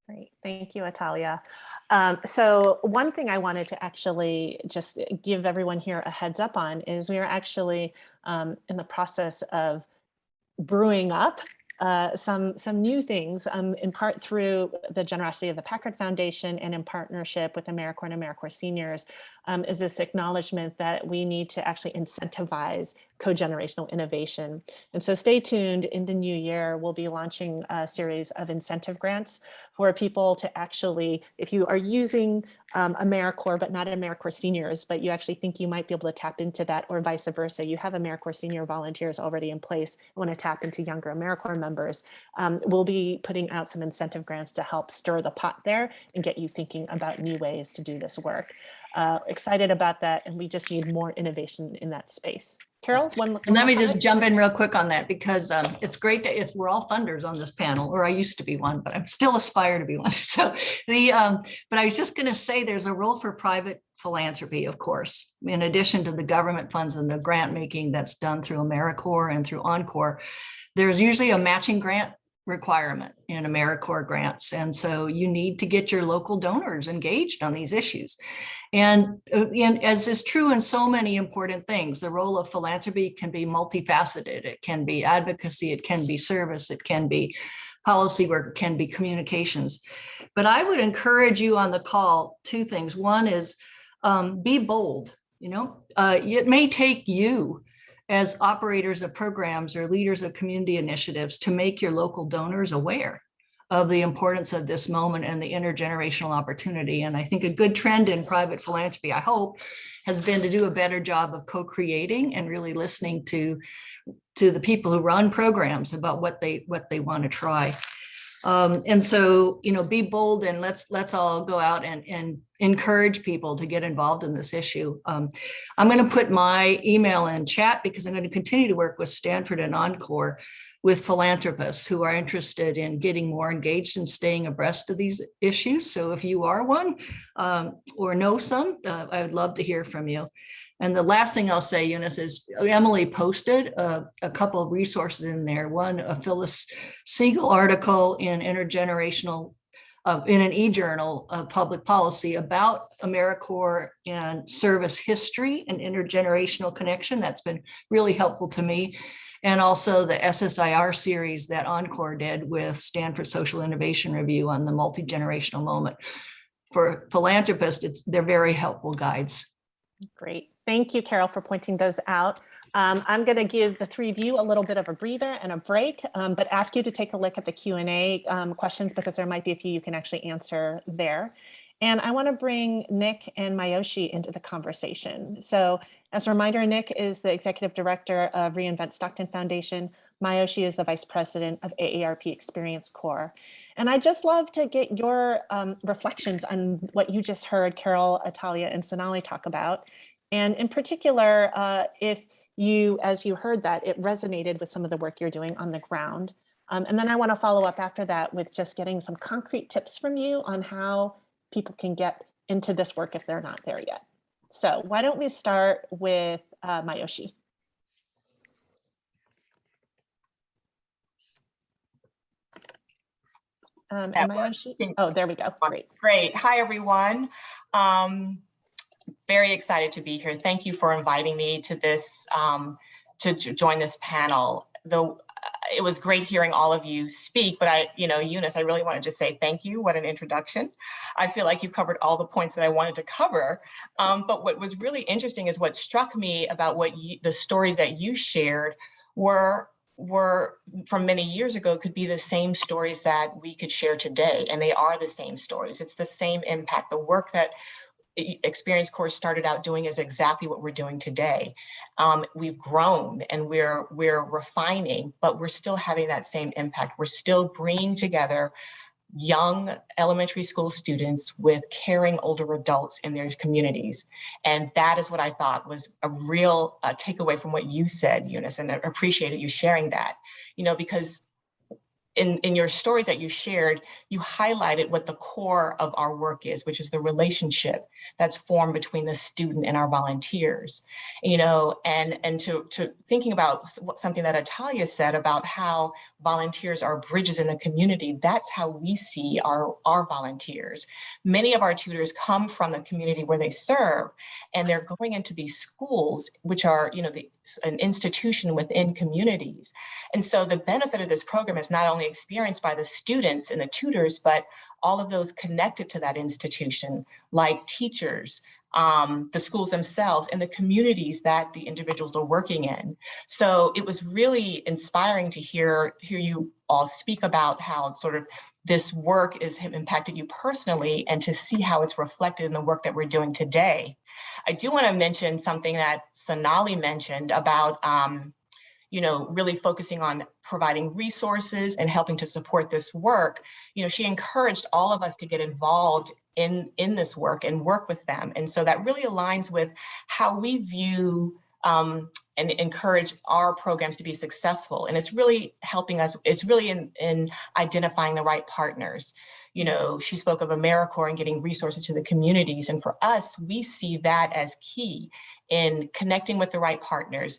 Great, thank you, Atalia. So one thing I wanted to actually just give everyone here a heads up on is we are actually in the process of brewing up some new things, in part through the generosity of the Packard Foundation and in partnership with AmeriCorps and AmeriCorps Seniors, is this acknowledgement that we need to actually incentivize co-generational innovation. And so stay tuned. In the new year, we'll be launching a series of incentive grants for people to actually, if you are using AmeriCorps, but not AmeriCorps Seniors, but you actually think you might be able to tap into that, or vice versa. You have AmeriCorps Senior volunteers already in place, want to tap into younger AmeriCorps members. We'll be putting out some incentive grants to help stir the pot there and get you thinking about new ways to do this work. Excited about that, and we just need more innovation in that space. Carol, and let me just jump in real quick on that, because it's great that we're all funders on this panel, or I used to be one, but I'm still aspire to be one. So but I was just going to say there's a role for private philanthropy, of course, in addition to the government funds and the grant making that's done through AmeriCorps and through Encore. There's usually a matching grant requirement in AmeriCorps grants. And so you need to get your local donors engaged on these issues. And as is true in so many important things, the role of philanthropy can be multifaceted. It can be advocacy, it can be service, it can be policy work, it can be communications. But I would encourage you on the call, two things. One is be bold. It may take you as operators of programs or leaders of community initiatives to make your local donors aware of the importance of this moment and the intergenerational opportunity. And I think a good trend in private philanthropy, I hope, has been to do a better job of co-creating and really listening to the people who run programs about what they want to try. And so, be bold, and let's all go out and encourage people to get involved in this issue. I'm going to put my email in chat, because I'm going to continue to work with Stanford and Encore with philanthropists who are interested in getting more engaged and staying abreast of these issues. So if you are one or know some, I would love to hear from you. And the last thing I'll say, Eunice, is Emily posted a couple of resources in there. One, a Phyllis Siegel article in Intergenerational, in an e-journal of public policy about AmeriCorps and service history and intergenerational connection. That's been really helpful to me. And also the SSIR series that Encore did with Stanford Social Innovation Review on the multi-generational moment. For philanthropists, they're very helpful guides. Great. Thank you, Carol, for pointing those out. I'm going to give the three of you a little bit of a breather and a break, but ask you to take a look at the Q&A questions, because there might be a few you can actually answer there. And I want to bring Nick and Mayoshi into the conversation. So as a reminder, Nick is the Executive Director of Reinvent Stockton Foundation. Mayoshi is the Vice President of AARP Experience Corps. And I'd just love to get your reflections on what you just heard Carol, Atalia, and Sonali talk about. And in particular, if you, as you heard that, it resonated with some of the work you're doing on the ground. And then I want to follow up after that with just getting some concrete tips from you on how people can get into this work if they're not there yet. So why don't we start with Mayoshi? Oh, there we go. Great. Great. Hi, everyone. Very excited to be here. Thank you for inviting me to this, to join this panel. Though it was great hearing all of you speak, but Eunice, I really want to just say thank you. What an introduction. I feel like you covered all the points that I wanted to cover. But what was really interesting is what struck me about the stories that you shared were from many years ago could be the same stories that we could share today. And they are the same stories. It's the same impact. The work that Experience Corps started out doing is exactly what we're doing today. We've grown and we're refining, but we're still having that same impact. We're still bringing together young elementary school students with caring older adults in their communities. And that is what I thought was a real takeaway from what you said, Eunice, and I appreciated you sharing that, because in your stories that you shared, you highlighted what the core of our work is, which is the relationship that's formed between the student and our volunteers, you know, and to thinking about something that Atalia said about how volunteers are bridges in the community. That's how we see our volunteers. Many of our tutors come from the community where they serve, and they're going into these schools, which are, you know, an institution within communities. And so the benefit of this program is not only experienced by the students and the tutors, but all of those connected to that institution, like teachers, the schools themselves, and the communities that the individuals are working in. So it was really inspiring to hear you all speak about how sort of this work has impacted you personally, and to see how it's reflected in the work that we're doing today. I do want to mention something that Sonali mentioned about you know, really focusing on providing resources and helping to support this work. You know, she encouraged all of us to get involved in this work and work with them. And so that really aligns with how we view and encourage our programs to be successful. And it's really helping us, it's really in identifying the right partners. You know, she spoke of AmeriCorps and getting resources to the communities. And for us, we see that as key in connecting with the right partners,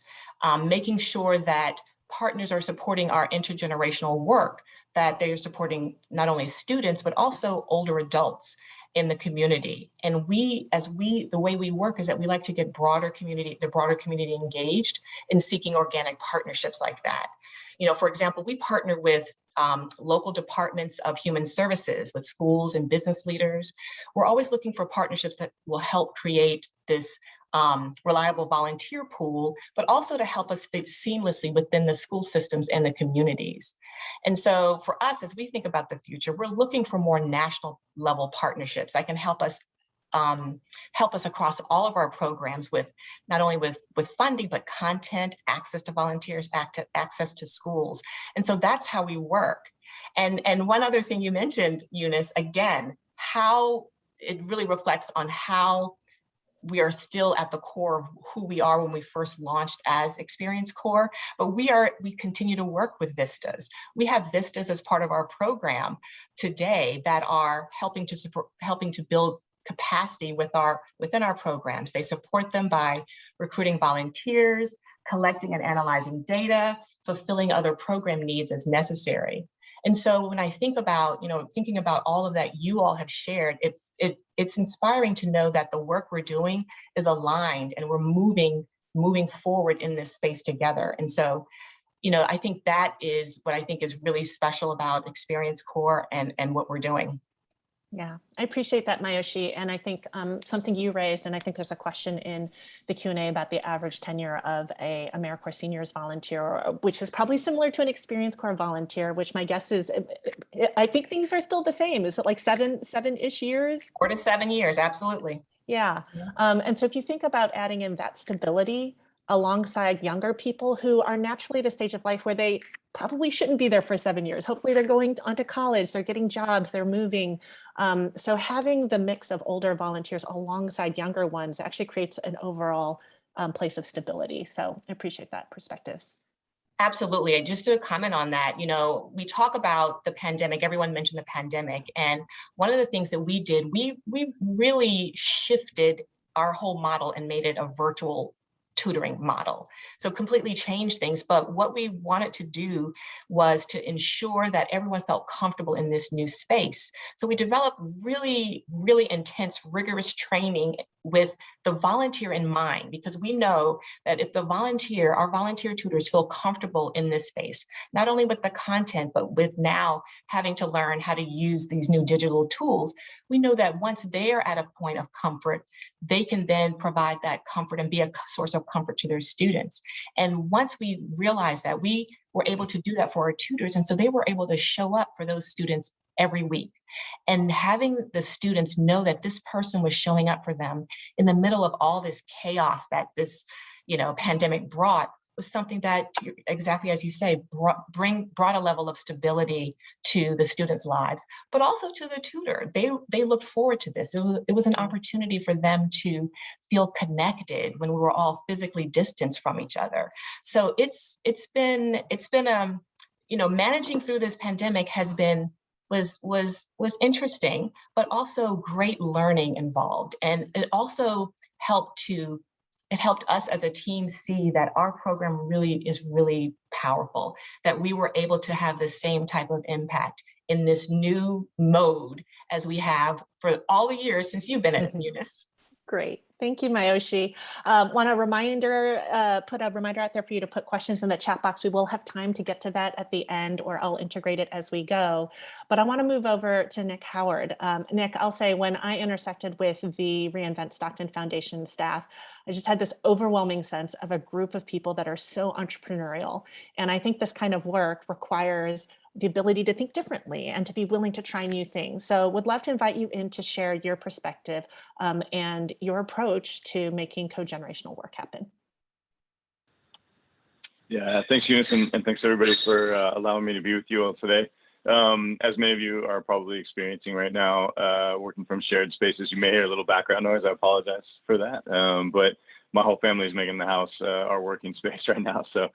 making sure that partners are supporting our intergenerational work, that they're supporting not only students, but also older adults in the community. And the way we work is that we like to get the broader community engaged in seeking organic partnerships like that. You know, for example, we partner with local departments of human services, with schools and business leaders. We're always looking for partnerships that will help create this reliable volunteer pool, but also to help us fit seamlessly within the school systems and the communities. And so for us, as we think about the future, we're looking for more national level partnerships that can help us across all of our programs, with not only with funding, but content, access to volunteers, access to schools. And so that's how we work. And one other thing you mentioned, Eunice, again, how it really reflects on how we are still at the core of who we are when we first launched as Experience Corps, but we continue to work with vistas. We have vistas as part of our program today that are helping to build capacity within our programs. They support them by recruiting volunteers, collecting and analyzing data, fulfilling other program needs as necessary. And so when I think about, thinking about all of that you all have shared, it's inspiring to know that the work we're doing is aligned and we're moving forward in this space together. And so, I think that is what I think is really special about Experience Corps and what we're doing. Yeah, I appreciate that, Mayoshi. And I think something you raised, and I think there's a question in the Q&A about the average tenure of a AmeriCorps Seniors volunteer, which is probably similar to an Experience Corps volunteer, which my guess is, I think things are still the same. Is it like seven-ish years? 4 to 7 years, absolutely. Yeah. And so if you think about adding in that stability alongside younger people who are naturally at a stage of life where they probably shouldn't be there for 7 years. Hopefully they're going on to college, they're getting jobs, they're moving. So having the mix of older volunteers alongside younger ones actually creates an overall place of stability. So I appreciate that perspective. Absolutely. And just to comment on that, we talk about the pandemic, everyone mentioned the pandemic. And one of the things that we did, we really shifted our whole model and made it a virtual tutoring model. So completely changed things. But what we wanted to do was to ensure that everyone felt comfortable in this new space. So we developed really, really intense, rigorous training with the volunteer in mind, because we know that if our volunteer tutors feel comfortable in this space, not only with the content, but with now having to learn how to use these new digital tools, we know that once they're at a point of comfort, they can then provide that comfort and be a source of comfort to their students. And once we realized that, we were able to do that for our tutors. And so they were able to show up for those students every week. And having the students know that this person was showing up for them in the middle of all this chaos that this, pandemic brought, was something that, exactly as you say, brought a level of stability to the students' lives, but also to the tutor. They looked forward to this. It was an opportunity for them to feel connected when we were all physically distanced from each other. So it's been managing through this pandemic has been was interesting, but also great learning involved. And it also helped us as a team see that our program really is really powerful, that we were able to have the same type of impact in this new mode as we have for all the years since you've been in it, Eunice. Great. Thank you, Mayoshi. Want a reminder, put a reminder out there for you to put questions in the chat box. We will have time to get to that at the end, or I'll integrate it as we go. But I want to move over to Nick Howard. Nick, I'll say when I intersected with the reInvent Stockton Foundation staff, I just had this overwhelming sense of a group of people that are so entrepreneurial. And I think this kind of work requires the ability to think differently and to be willing to try new things. So would love to invite you in to share your perspective and your approach to making co-generational work happen. Yeah, thanks, Eunice, and thanks everybody for allowing me to be with you all today. As many of you are probably experiencing right now, working from shared spaces, you may hear a little background noise. I apologize for that, but my whole family is making the house our working space right now. So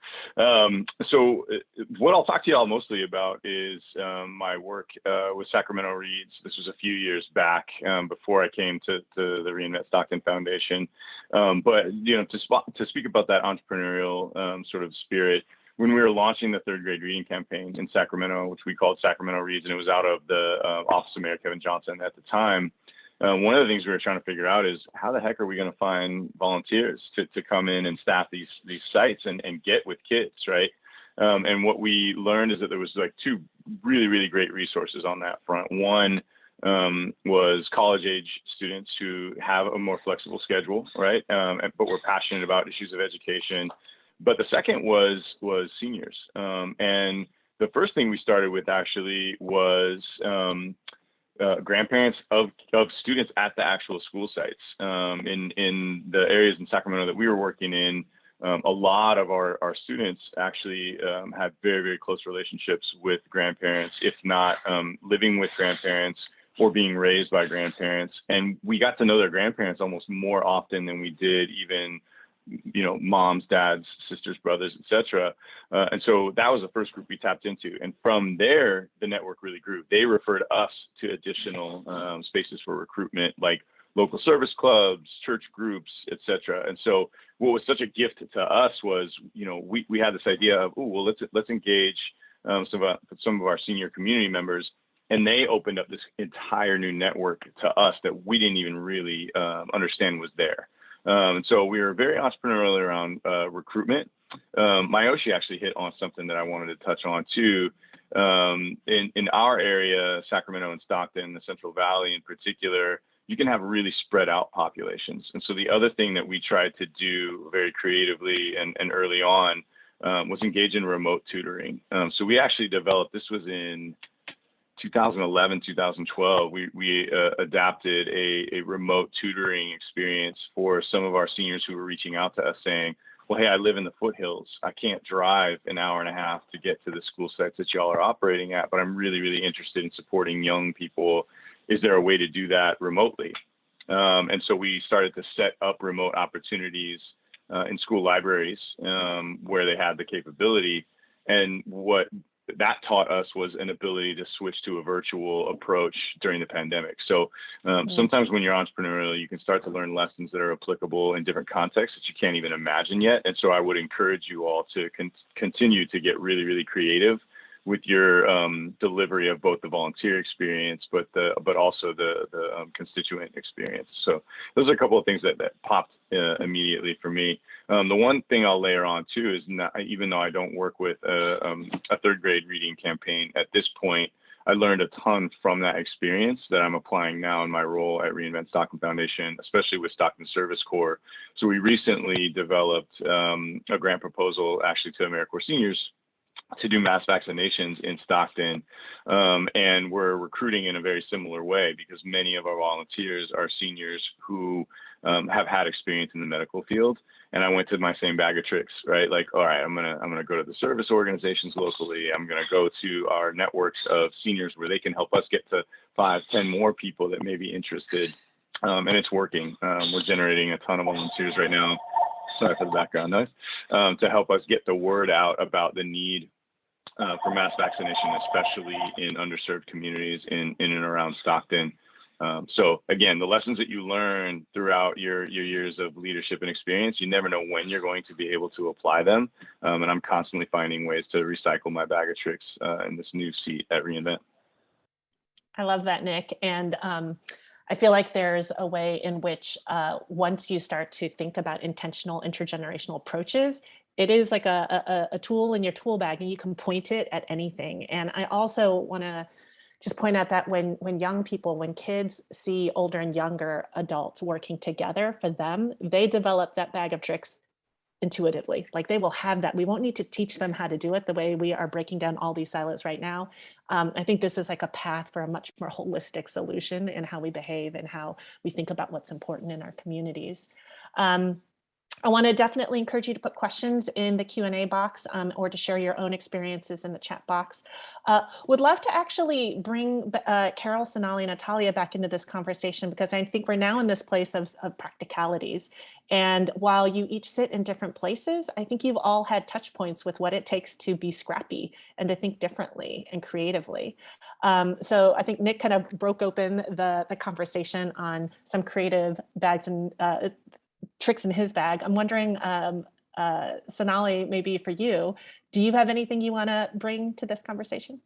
what I'll talk to you all mostly about is my work with Sacramento Reads. This was a few years back before I came to the reInvent Stockton Foundation. But to speak about that entrepreneurial sort of spirit, when we were launching the third grade reading campaign in Sacramento, which we called Sacramento Reads, and it was out of the Office of Mayor Kevin Johnson at the time. One of the things we were trying to figure out is how the heck are we going to find volunteers to come in and staff these sites and get with kids, right? And what we learned is that there was like two really, really great resources on that front. One was college age students who have a more flexible schedule, right? But were passionate about issues of education. But the second was seniors. And the first thing we started with actually was grandparents of students at the actual school sites. In the areas in Sacramento that we were working in, a lot of our students actually had very, very close relationships with grandparents, if not living with grandparents or being raised by grandparents. And we got to know their grandparents almost more often than we did even moms, dads, sisters, brothers, etc. And so that was the first group we tapped into. And from there, the network really grew. They referred us to additional spaces for recruitment, like local service clubs, church groups, etc. And so what was such a gift to us was, we had this idea of, let's engage some of our senior community members. And they opened up this entire new network to us that we didn't even really understand was there. So we were very entrepreneurial around recruitment. Mayoshi actually hit on something that I wanted to touch on too. In our area, Sacramento and Stockton, the Central Valley in particular, you can have really spread out populations. And so the other thing that we tried to do very creatively and early on was engage in remote tutoring. So we actually developed, this was in 2011, 2012, we adapted a remote tutoring experience for some of our seniors who were reaching out to us saying, well, hey, I live in the foothills. I can't drive an hour and a half to get to the school sites that y'all are operating at, but I'm really, really interested in supporting young people. Is there a way to do that remotely? And so we started to set up remote opportunities in school libraries where they had the capability. And what that taught us was an ability to switch to a virtual approach during the pandemic. So sometimes when you're entrepreneurial, you can start to learn lessons that are applicable in different contexts that you can't even imagine yet. And so I would encourage you all to continue to get really, really creative with your delivery of both the volunteer experience, but also the constituent experience. So those are a couple of things that popped immediately for me. The one thing I'll layer on too is even though I don't work with a third grade reading campaign at this point, I learned a ton from that experience that I'm applying now in my role at reInvent Stockton Foundation, especially with Stockton Service Corps. So we recently developed a grant proposal actually to AmeriCorps seniors to do mass vaccinations in Stockton. And we're recruiting in a very similar way because many of our volunteers are seniors who have had experience in the medical field. And I went to my same bag of tricks, right? Like, all right, I'm gonna go to the service organizations locally. I'm gonna go to our networks of seniors where they can help us get to 5, 10 more people that may be interested. And it's working. We're generating a ton of volunteers right now. Sorry for the background noise, to help us get the word out about the need for mass vaccination, especially in underserved communities in and around Stockton. So again, the lessons that you learn throughout your years of leadership and experience, you never know when you're going to be able to apply them. And I'm constantly finding ways to recycle my bag of tricks in this new seat at reInvent. I love that, Nick. And I feel like there's a way in which once you start to think about intentional intergenerational approaches, it is like a tool in your tool bag and you can point it at anything. And I also want to just point out that when young people, when kids see older and younger adults working together, for them, they develop that bag of tricks intuitively. Like they will have that. We won't need to teach them how to do it the way we are breaking down all these silos right now. I think this is like a path for a much more holistic solution in how we behave and how we think about what's important in our communities. I want to definitely encourage you to put questions in the Q&A box or to share your own experiences in the chat box. Would love to actually bring Carol, Sonali, and Natalia back into this conversation because I think we're now in this place of practicalities. And while you each sit in different places, I think you've all had touch points with what it takes to be scrappy and to think differently and creatively. So I think Nick kind of broke open the conversation on some creative bags and tricks in his bag. I'm wondering, Sonali, maybe for you, do you have anything you want to bring to this conversation?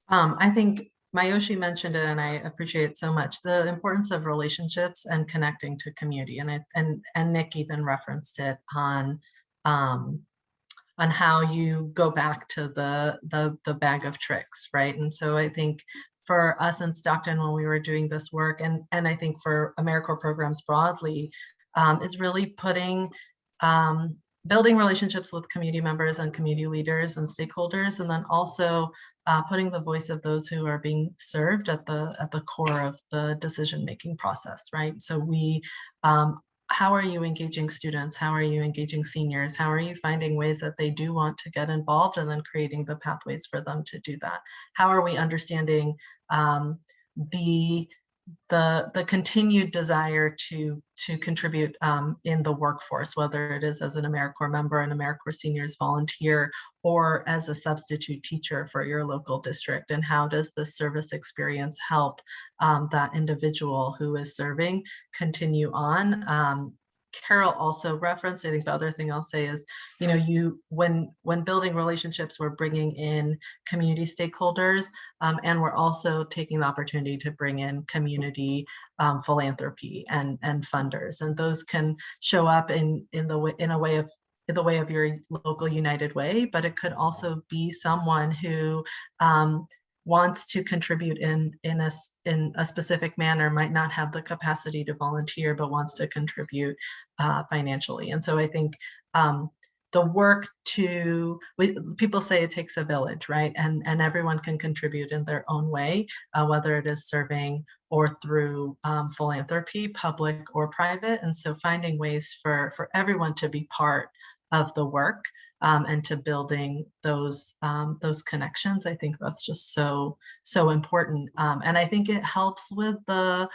I think Mayoshi mentioned it, and I appreciate it so much, the importance of relationships and connecting to community. And Nick even referenced it on how you go back to the bag of tricks, right? And so I think for us in Stockton, when we were doing this work, and I think for AmeriCorps programs broadly, is really putting, building relationships with community members and community leaders and stakeholders, and then also putting the voice of those who are being served at the core of the decision-making process, right? So we, how are you engaging students? How are you engaging seniors? How are you finding ways that they do want to get involved and then creating the pathways for them to do that? How are we understanding the continued desire to contribute in the workforce, whether it is as an AmeriCorps member, an AmeriCorps Seniors volunteer, or as a substitute teacher for your local district? And how does this service experience help that individual who is serving continue on? Carol also referenced, I think the other thing I'll say is, you know, when building relationships, we're bringing in community stakeholders, and we're also taking the opportunity to bring in community philanthropy and funders, and those can show up in the way of your local United Way, but it could also be someone who wants to contribute in a specific manner, might not have the capacity to volunteer, but wants to contribute financially. And so I think the work people say it takes a village, right? And everyone can contribute in their own way, whether it is serving or through philanthropy, public or private. And so finding ways for everyone to be part of the work and to building those connections. I think that's just so important. And I think it helps with the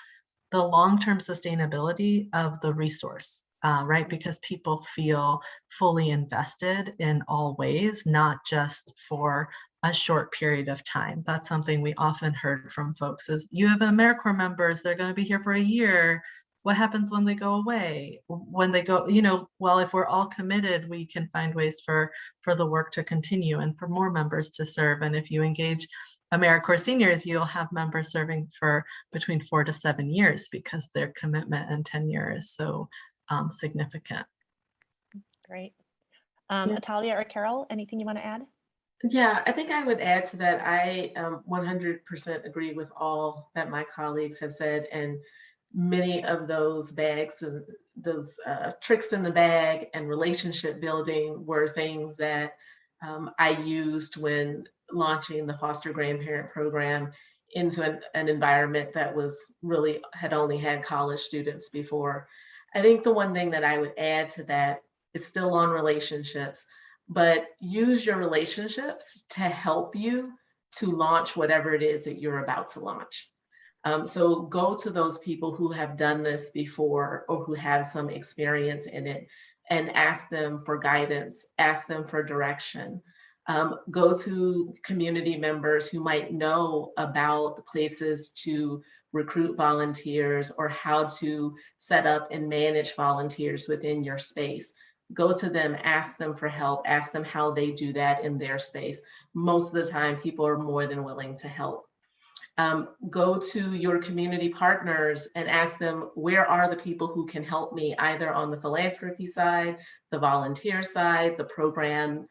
long-term sustainability of the resource, right? Because people feel fully invested in all ways, not just for a short period of time. That's something we often heard from folks is, you have AmeriCorps members, they're going to be here for a year. What happens when they go away? When they go, you know, well, if we're all committed, we can find ways for the work to continue and for more members to serve. And if you engage AmeriCorps seniors, you'll have members serving for between 4 to 7 years because their commitment and tenure is so significant. Great. Natalia or Carol, anything you want to add? Yeah, I think I would add to that. I 100% agree with all that my colleagues have said, and many of those bags and those tricks in the bag and relationship building were things that I used when launching the foster grandparent program into an environment that had only had college students before. I think the one thing that I would add to that is still on relationships, but use your relationships to help you to launch whatever it is that you're about to launch. So go to those people who have done this before or who have some experience in it and ask them for guidance, ask them for direction. Go to community members who might know about places to recruit volunteers or how to set up and manage volunteers within your space. Go to them, ask them for help, ask them how they do that in their space. Most of the time, people are more than willing to help. Go to your community partners and ask them, where are the people who can help me, either on the philanthropy side, the volunteer side, the program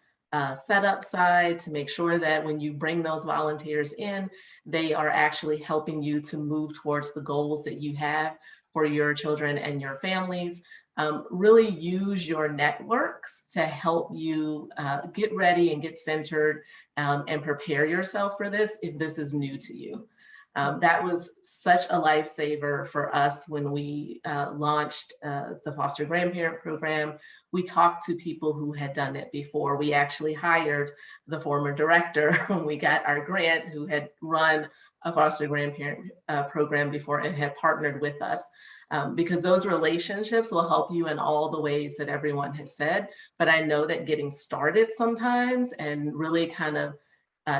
setup side, to make sure that when you bring those volunteers in, they are actually helping you to move towards the goals that you have for your children and your families. Really use your networks to help you get ready and get centered and prepare yourself for this if this is new to you. That was such a lifesaver for us when we launched the foster grandparent program. We talked to people who had done it before. We actually hired the former director when we got our grant, who had run a foster grandparent program before and had partnered with us. Because those relationships will help you in all the ways that everyone has said. But I know that getting started sometimes and really kind of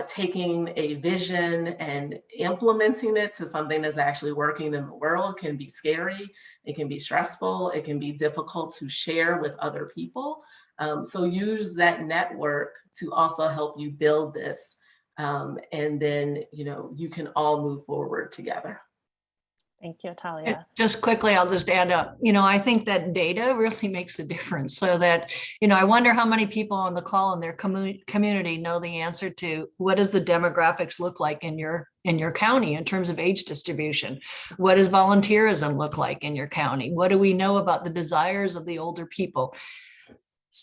taking a vision and implementing it to something that's actually working in the world can be scary. It can be stressful. It can be difficult to share with other people. So use that network to also help you build this. And then, you can all move forward together. Thank you, Talia. Just quickly, I'll just add up. I think that data really makes a difference, so that, I wonder how many people on the call in their community know the answer to what does the demographics look like in your county in terms of age distribution? What does volunteerism look like in your county? What do we know about the desires of the older people?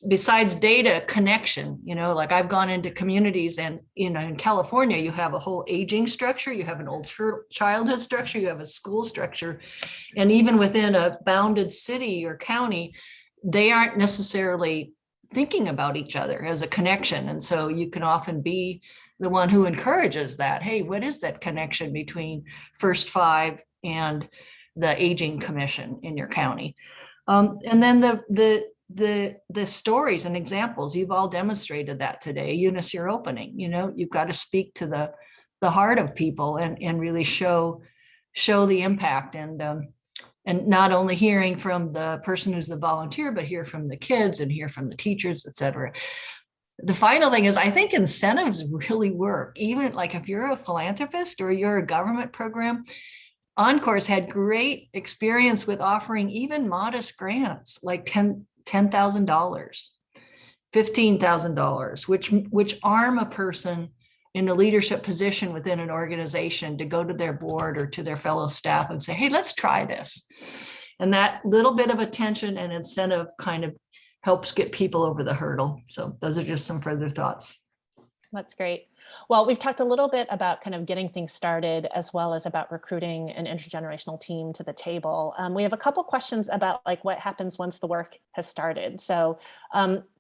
Besides data, connection, like I've gone into communities and, in California, you have a whole aging structure, you have an old childhood structure, you have a school structure. And even within a bounded city or county, they aren't necessarily thinking about each other as a connection. And so you can often be the one who encourages that. Hey, what is that connection between First Five and the Aging Commission in your county? And then the stories and examples, you've all demonstrated that today. Eunice, your opening, you've got to speak to the heart of people and really show the impact, and not only hearing from the person who's the volunteer, but hear from the kids and hear from the teachers, et cetera. The final thing is, I think incentives really work. Even like if you're a philanthropist or you're a government program, Encore's had great experience with offering even modest grants, like $10,000, $15,000, which arm a person in a leadership position within an organization to go to their board or to their fellow staff and say, hey, let's try this. And that little bit of attention and incentive kind of helps get people over the hurdle. So those are just some further thoughts. That's great. Well, we've talked a little bit about kind of getting things started, as well as about recruiting an intergenerational team to the table. We have a couple questions about like what happens once the work has started. So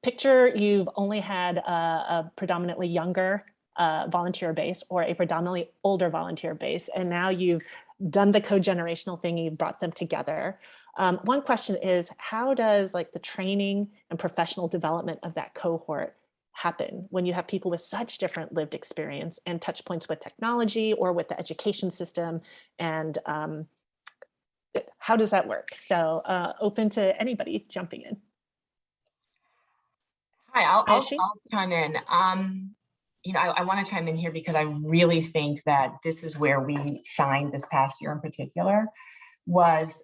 picture you've only had a predominantly younger volunteer base or a predominantly older volunteer base, and now you've done the co-generational thing, you've brought them together. One question is, how does like the training and professional development of that cohort happen when you have people with such different lived experience and touch points with technology or with the education system? And how does that work? So open to anybody jumping in. Hi, I'll chime in. I want to chime in here because I really think that this is where we shined this past year in particular. Was,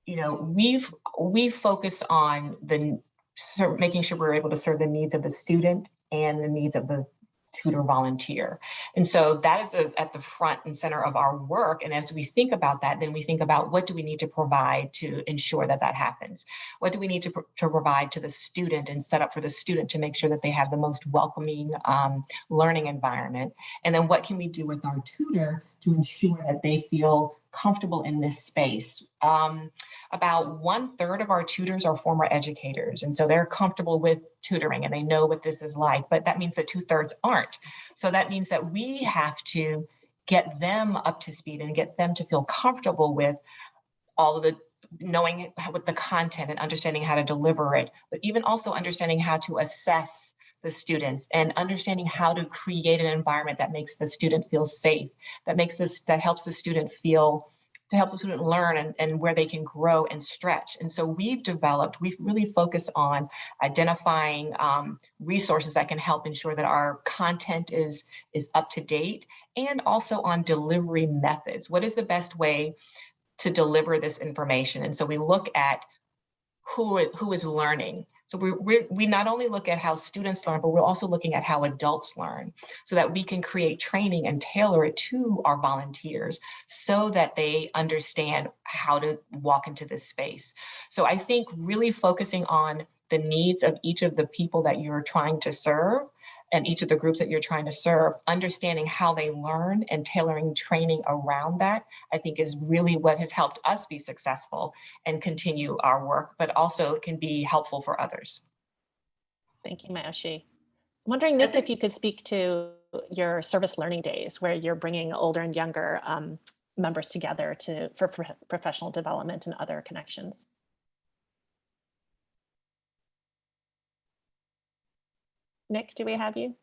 we've focused on making sure we're able to serve the needs of the student and the needs of the tutor volunteer. And so that is at the front and center of our work. And as we think about that, then we think about what do we need to provide to ensure that happens? What do we need to provide to the student and set up for the student to make sure that they have the most welcoming learning environment? And then what can we do with our tutor to ensure that they feel comfortable in this space? About 1/3 of our tutors are former educators. And so they're comfortable with tutoring and they know what this is like, but that means that 2/3 aren't. So that means that we have to get them up to speed and get them to feel comfortable with all of the knowing with the content and understanding how to deliver it, but even also understanding how to assess the students and understanding how to create an environment that makes the student feel safe, that helps the student feel, to help the student learn and where they can grow and stretch. And so we've really focused on identifying resources that can help ensure that our content is up to date, and also on delivery methods. What is the best way to deliver this information? And so we look at who is learning. So we not only look at how students learn, but we're also looking at how adults learn, so that we can create training and tailor it to our volunteers so that they understand how to walk into this space. So I think really focusing on the needs of each of the people that you're trying to serve and each of the groups that you're trying to serve, understanding how they learn and tailoring training around that, I think is really what has helped us be successful and continue our work, but also can be helpful for others. Thank you, Mayoshi. I'm wondering, Nick, if you could speak to your service learning days where you're bringing older and younger members together for professional development and other connections. Nick, do we have you?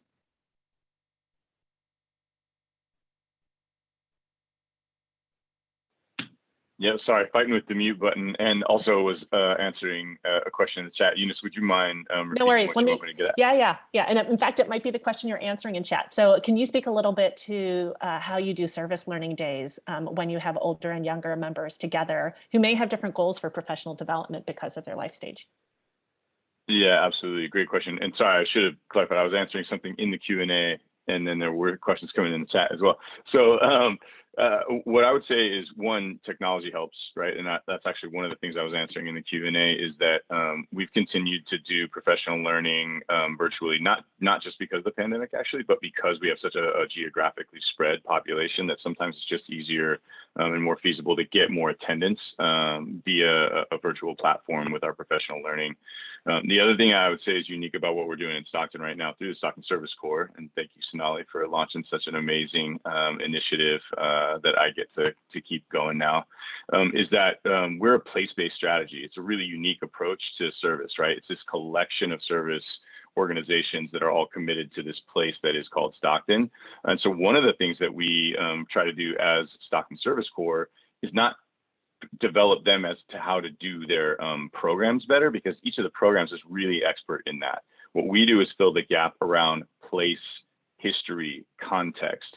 Yeah, sorry, fighting with the mute button, and also was answering a question in the chat. Eunice, would you mind repeating No worries. what you want me to get at? Yeah. And in fact, it might be the question you're answering in chat. So can you speak a little bit to how you do service learning days when you have older and younger members together who may have different goals for professional development because of their life stage? Yeah, absolutely. Great question. And sorry, I should have clarified. I was answering something in the Q&A, and then there were questions coming in the chat as well. So what I would say is, one, technology helps, right? And that's actually one of the things I was answering in the Q&A, is that we've continued to do professional learning virtually, not just because of the pandemic, actually, but because we have such a geographically spread population that sometimes it's just easier and more feasible to get more attendance via a virtual platform with our professional learning. The other thing I would say is unique about what we're doing in Stockton right now through the Stockton Service Corps, and thank you, Sonali, for launching such an amazing initiative that I get to keep going now, is that we're a place-based strategy. It's a really unique approach to service, right? It's this collection of service organizations that are all committed to this place that is called Stockton. And so one of the things that we try to do as Stockton Service Corps is not develop them as to how to do their programs better, because each of the programs is really expert in that. What we do is fill the gap around place, history, context.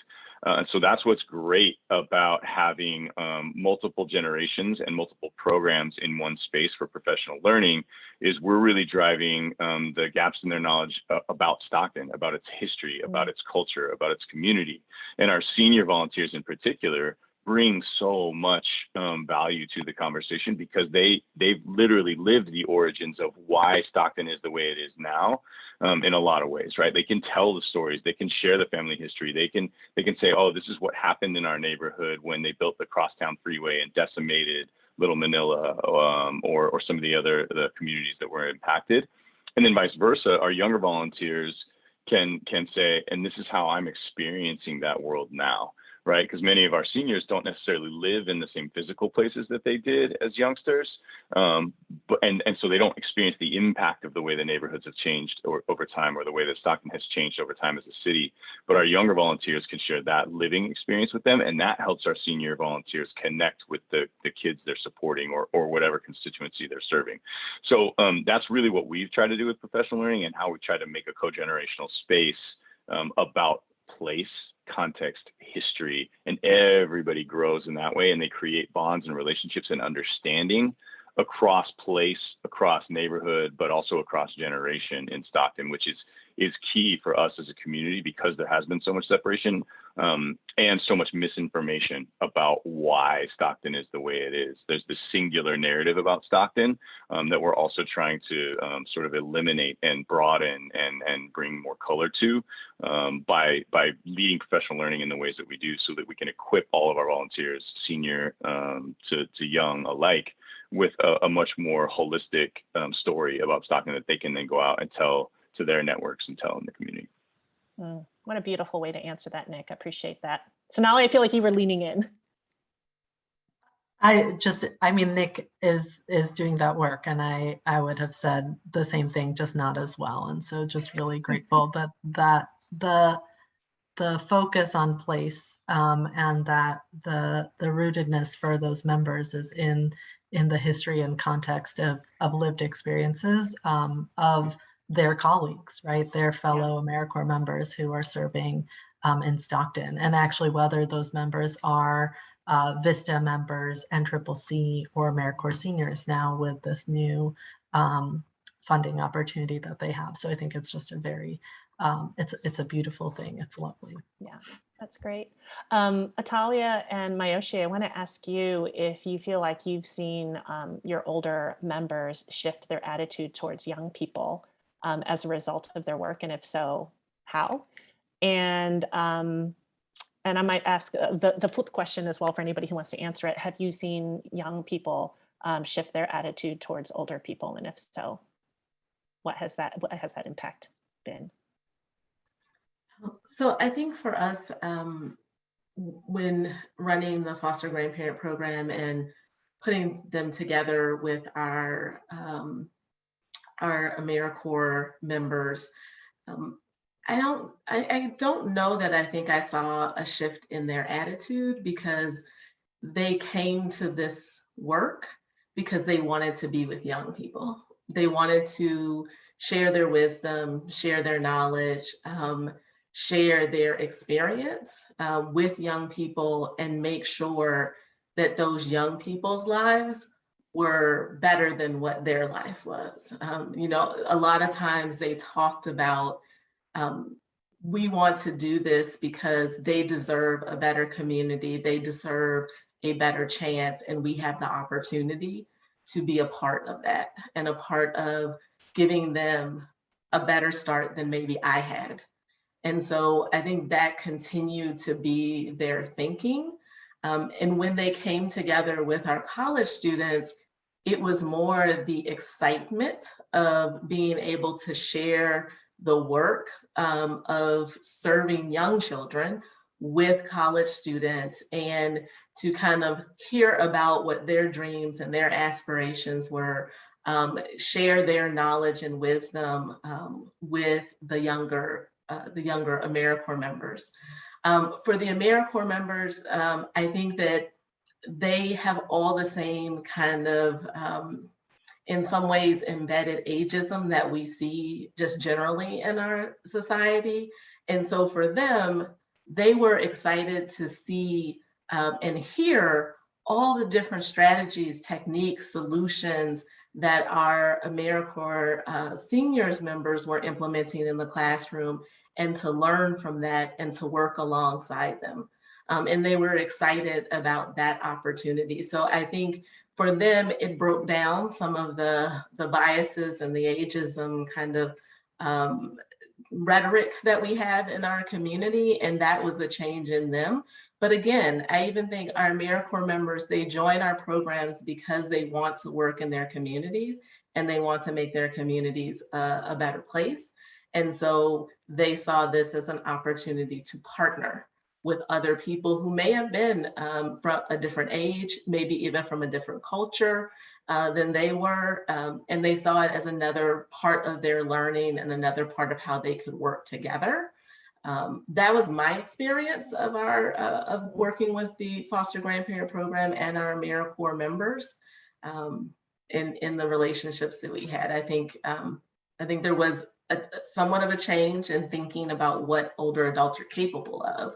So that's what's great about having multiple generations and multiple programs in one space for professional learning, is we're really driving the gaps in their knowledge about Stockton, about its history, about its culture, about its community. And our senior volunteers in particular bring so much value to the conversation, because they've literally lived the origins of why Stockton is the way it is now in a lot of ways, right? They can tell the stories, they can share the family history, they can say, oh, this is what happened in our neighborhood when they built the Crosstown Freeway and decimated Little Manila, or some of the communities that were impacted. And then vice versa, our younger volunteers can say, and this is how I'm experiencing that world now. Right, because many of our seniors don't necessarily live in the same physical places that they did as youngsters, and so they don't experience the impact of the way the neighborhoods have changed over time, or the way that Stockton has changed over time as a city. But our younger volunteers can share that living experience with them, and that helps our senior volunteers connect with the kids they're supporting, or whatever constituency they're serving. So that's really what we've tried to do with professional learning, and how we try to make a co-generational space about place, context, history, and everybody grows in that way, and they create bonds and relationships and understanding across place, across neighborhood, but also across generation in Stockton, which is key for us as a community, because there has been so much separation and so much misinformation about why Stockton is the way it is. There's this singular narrative about Stockton that we're also trying to sort of eliminate and broaden and bring more color to by leading professional learning in the ways that we do, so that we can equip all of our volunteers, senior to young alike, with a much more holistic story about Stockton that they can then go out and tell to their networks and tell in the community. What a beautiful way to answer that, Nick. I appreciate that. So Sonali, I feel like you were leaning in. I mean, Nick is doing that work, and I would have said the same thing, just not as well. And so just really grateful that the focus on place, and that the rootedness for those members is in the history and context of lived experiences, of their colleagues, right? Their fellow AmeriCorps members who are serving in Stockton. And actually, whether those members are VISTA members, NCCC, or AmeriCorps seniors now with this new funding opportunity that they have. So I think it's just a very it's a beautiful thing. It's lovely. Yeah, that's great. Atalia and Mayoshi, I want to ask you if you feel like you've seen your older members shift their attitude towards young people as a result of their work, and if so, how? And I might ask the flip question as well for anybody who wants to answer it. Have you seen young people shift their attitude towards older people, and if so, what has that impact been? So I think for us, when running the foster grandparent program and putting them together with our AmeriCorps members, I don't know that I think I saw a shift in their attitude, because they came to this work because they wanted to be with young people. They wanted to share their wisdom, share their knowledge, share their experience with young people, and make sure that those young people's lives were better than what their life was. You know, a lot of times they talked about, we want to do this because they deserve a better community, they deserve a better chance, and we have the opportunity to be a part of that, and a part of giving them a better start than maybe I had. And so I think that continued to be their thinking. And when they came together with our college students, it was more the excitement of being able to share the work of serving young children with college students, and to kind of hear about what their dreams and their aspirations were, share their knowledge and wisdom with the younger AmeriCorps members. For the AmeriCorps members, I think that they have all the same kind of, in some ways, embedded ageism that we see just generally in our society. And so for them, they were excited to see and hear all the different strategies, techniques, solutions that our AmeriCorps seniors members were implementing in the classroom, and to learn from that and to work alongside them. And they were excited about that opportunity. So I think for them, it broke down some of the biases and the ageism kind of rhetoric that we have in our community, and that was a change in them. But again, I even think our AmeriCorps members, they join our programs because they want to work in their communities, and they want to make their communities a better place. And so they saw this as an opportunity to partner with other people who may have been from a different age, maybe even from a different culture than they were. And they saw it as another part of their learning and another part of how they could work together. That was my experience of of working with the foster grandparent program and our AmeriCorps members in the relationships that we had. I think there was somewhat of a change in thinking about what older adults are capable of.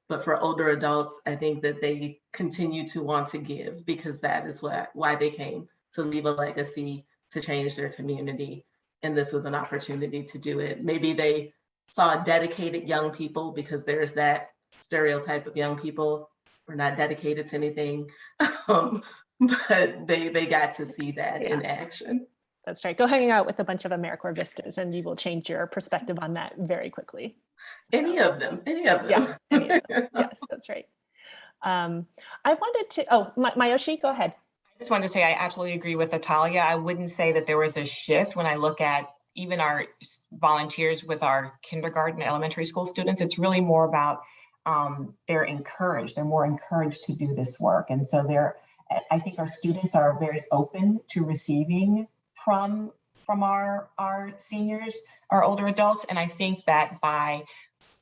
But for older adults, I think that they continue to want to give, because that is why they came, to leave a legacy, to change their community. And this was an opportunity to do it. Maybe they saw dedicated young people, because there's that stereotype of young people, we're not dedicated to anything. But they got to see that in action. That's right. Go hang out with a bunch of AmeriCorps Vistas and you will change your perspective on that very quickly. Any of them. Yeah, any of them. Yes, that's right. I wanted to, Mayoshi, go ahead. I just wanted to say I absolutely agree with Atalia. I wouldn't say that there was a shift when I look at even our volunteers with our kindergarten, elementary school students. It's really more about they're encouraged. They're more encouraged to do this work. And so they're I think our students are very open to receiving from our seniors, our older adults. And I think that by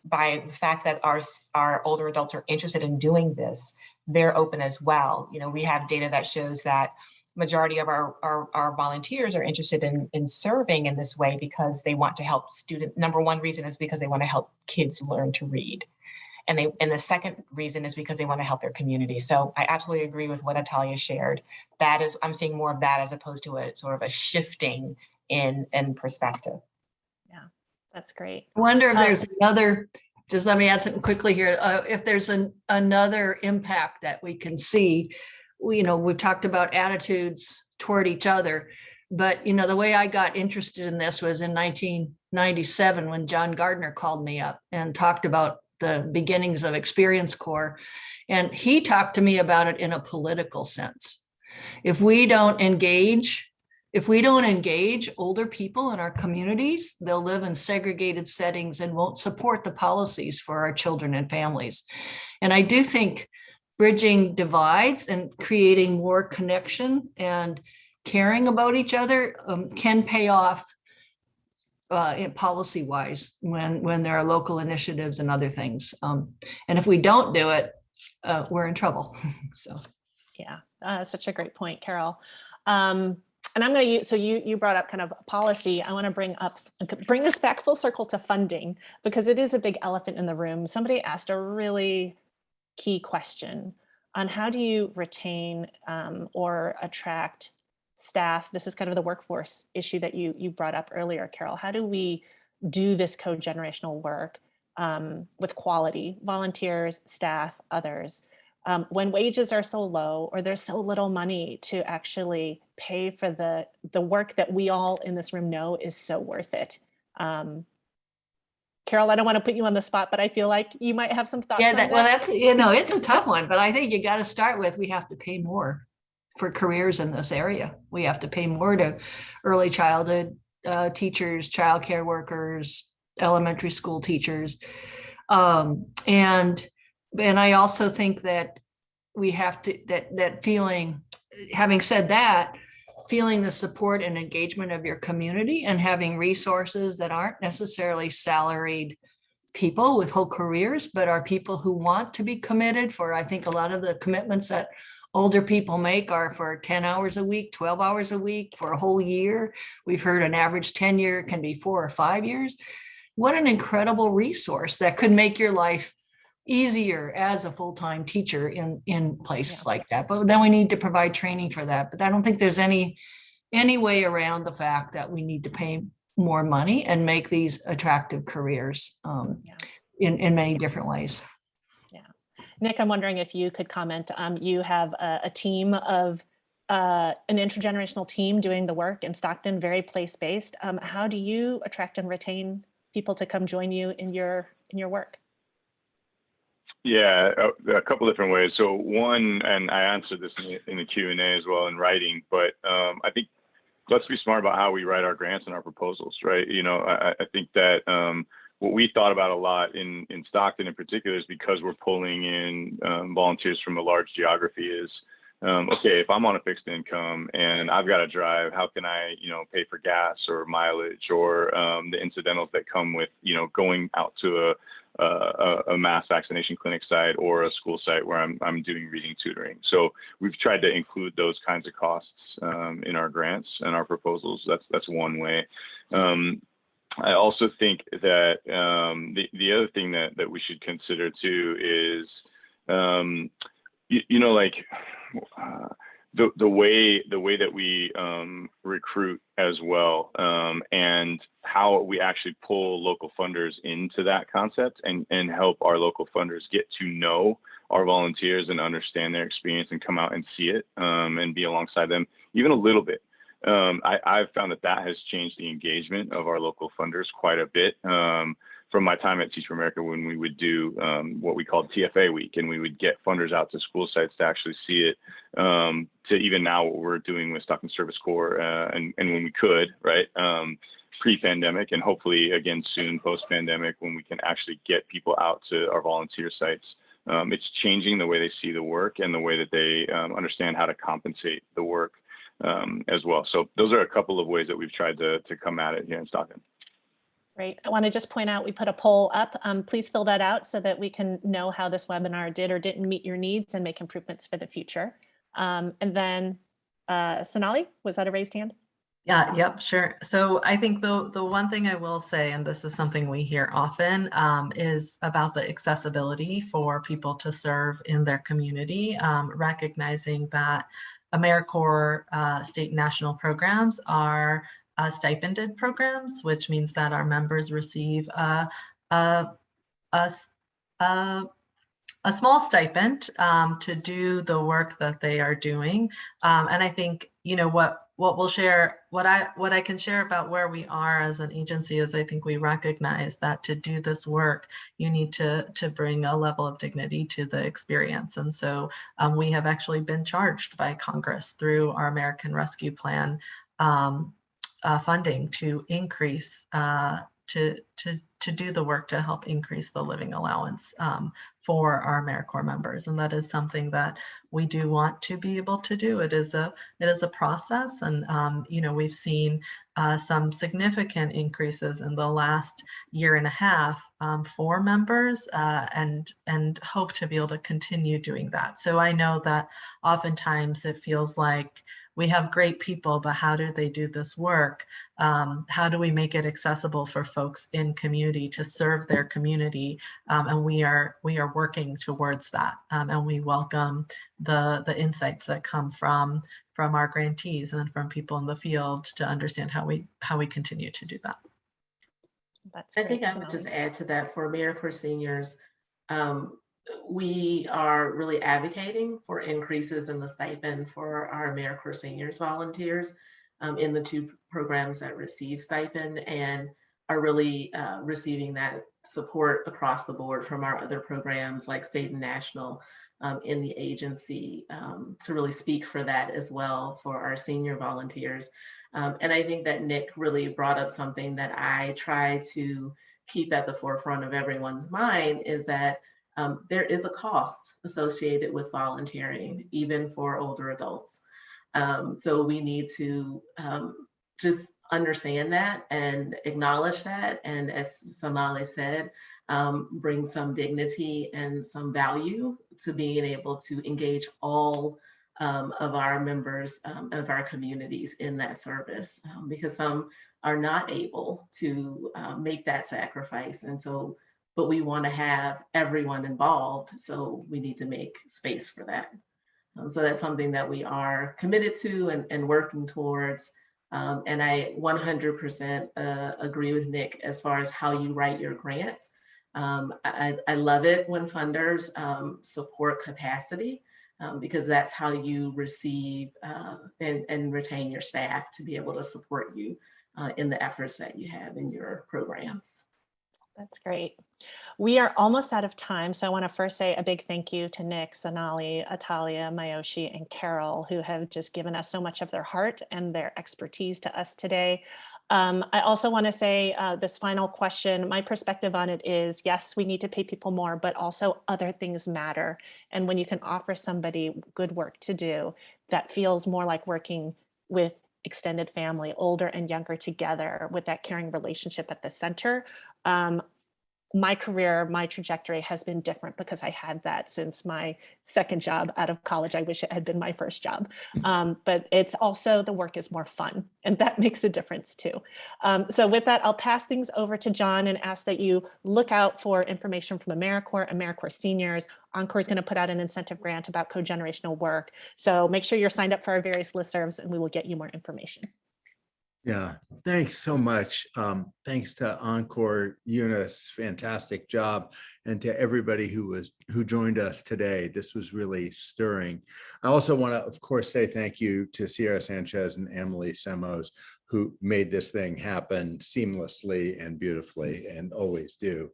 the fact that our older adults are interested in doing this, they're open as well. You know, we have data that shows that majority of our volunteers are interested in serving in this way because they want to help students. Number one reason is because they want to help kids learn to read. And the second reason is because they want to help their community. So I absolutely agree with what Natalia shared. That is, I'm seeing more of that as opposed to a sort of a shifting in perspective. Yeah, that's great. I wonder if there's another, just let me add something quickly here. If there's another impact that we can see, we've talked about attitudes toward each other, but the way I got interested in this was in 1997 when John Gardner called me up and talked about the beginnings of Experience Corps. And he talked to me about it in a political sense. If we don't engage older people in our communities, they'll live in segregated settings and won't support the policies for our children and families. And I do think bridging divides and creating more connection and caring about each other can pay off policy-wise when there are local initiatives and other things. And if we don't do it, we're in trouble. So, yeah, such a great point, Carol. And I'm going to use, so you brought up kind of policy. I want to bring this back full circle to funding, because it is a big elephant in the room. Somebody asked a really key question on how do you retain or attract staff. This is kind of the workforce issue that you brought up earlier, Carol. How do we do this co-generational work with quality, volunteers, staff, others, when wages are so low or there's so little money to actually pay for the work that we all in this room know is so worth it? Carol, I don't want to put you on the spot, but I feel like you might have some thoughts on that. Well, that's, it's a tough one, but I think you got to start with, we have to pay more for careers in this area. We have to pay more to early childhood teachers, childcare workers, elementary school teachers. And I also think that we have to, that feeling, having said that, feeling the support and engagement of your community and having resources that aren't necessarily salaried people with whole careers, but are people who want to be committed for, I think a lot of the commitments that older people make are for 10 hours a week, 12 hours a week, for a whole year. We've heard an average tenure can be 4 or 5 years. What an incredible resource that could make your life easier as a full-time teacher in places like that. But then we need to provide training for that. But I don't think there's any way around the fact that we need to pay more money and make these attractive careers in many different ways. Nick, I'm wondering if you could comment. You have a team of an intergenerational team doing the work in Stockton, very place-based. How do you attract and retain people to come join you in your work? Yeah, a couple different ways. So one, and I answered this in the Q&A as well in writing, but I think let's be smart about how we write our grants and our proposals, right? I think that what we thought about a lot in Stockton in particular is because we're pulling in volunteers from a large geography is, okay, if I'm on a fixed income and I've got to drive, how can I, pay for gas or mileage or the incidentals that come with, going out to a mass vaccination clinic site or a school site where I'm doing reading tutoring. So we've tried to include those kinds of costs in our grants and our proposals. That's one way. I also think that the other thing that we should consider too is, the way that we recruit as well, and how we actually pull local funders into that concept and help our local funders get to know our volunteers and understand their experience and come out and see it and be alongside them even a little bit. I've found that has changed the engagement of our local funders quite a bit. From my time at Teach for America, when we would do what we called TFA week, and we would get funders out to school sites to actually see it, to even now what we're doing with Stockton Service Corps, and when we could, right, pre-pandemic, and hopefully again soon post-pandemic, when we can actually get people out to our volunteer sites it's changing the way they see the work and the way that they understand how to compensate the work as well. So those are a couple of ways that we've tried to come at it here in Stockton. Great. I want to just point out, we put a poll up. Please fill that out so that we can know how this webinar did or didn't meet your needs and make improvements for the future. And then Sonali, was that a raised hand? Yeah, yep, sure. So I think the one thing I will say, and this is something we hear often, is about the accessibility for people to serve in their community, recognizing that AmeriCorps state and national programs are stipended programs, which means that our members receive a small stipend to do the work that they are doing. And I think, what we'll share, what I can share about where we are as an agency is I think we recognize that to do this work, you need to bring a level of dignity to the experience. And so we have actually been charged by Congress through our American Rescue Plan funding to increase to do the work to help increase the living allowance for our AmeriCorps members. And that is something that we do want to be able to do. It is a process. And, we've seen some significant increases in the last year and a half for members and hope to be able to continue doing that. So I know that oftentimes it feels like we have great people, but how do they do this work? How do we make it accessible for folks in community to serve their community? And we are working towards that. And we welcome the insights that come from our grantees and from people in the field to understand how we continue to do that. That's I great, think I would just add to that for AmeriCorps seniors, we are really advocating for increases in the stipend for our AmeriCorps seniors volunteers in the two programs that receive stipend, and are really receiving that support across the board from our other programs like state and national in the agency to really speak for that as well for our senior volunteers. And I think that Nick really brought up something that I try to keep at the forefront of everyone's mind, is that there is a cost associated with volunteering, even for older adults. So we need to just understand that and acknowledge that. And as Sonali said, bring some dignity and some value to being able to engage all of our members of our communities in that service, because some are not able to make that sacrifice. And so, but we want to have everyone involved. So we need to make space for that. So that's something that we are committed to and working towards. And I 100% agree with Nick as far as how you write your grants. I love it when funders support capacity because that's how you receive and retain your staff to be able to support you in the efforts that you have in your programs. That's great. We are almost out of time, so I want to first say a big thank you to Nick, Sonali, Atalia, Mayoshi, and Carol, who have just given us so much of their heart and their expertise to us today. I also want to say this final question, my perspective on it is, yes, we need to pay people more, but also other things matter. And when you can offer somebody good work to do, that feels more like working with extended family, older and younger together, with that caring relationship at the center. My career, my trajectory has been different because I had that since my second job out of college. I wish it had been my first job. But it's also, the work is more fun, and that makes a difference too. So with that, I'll pass things over to John and ask that you look out for information from AmeriCorps, AmeriCorps Seniors. Encore is going to put out an incentive grant about co-generational work. So make sure you're signed up for our various listservs and we will get you more information. Yeah, thanks so much. Thanks to Encore, Eunice, fantastic job, and to everybody who joined us today. This was really stirring. I also want to, of course, say thank you to Sierra Sanchez and Emily Semos, who made this thing happen seamlessly and beautifully, and always do.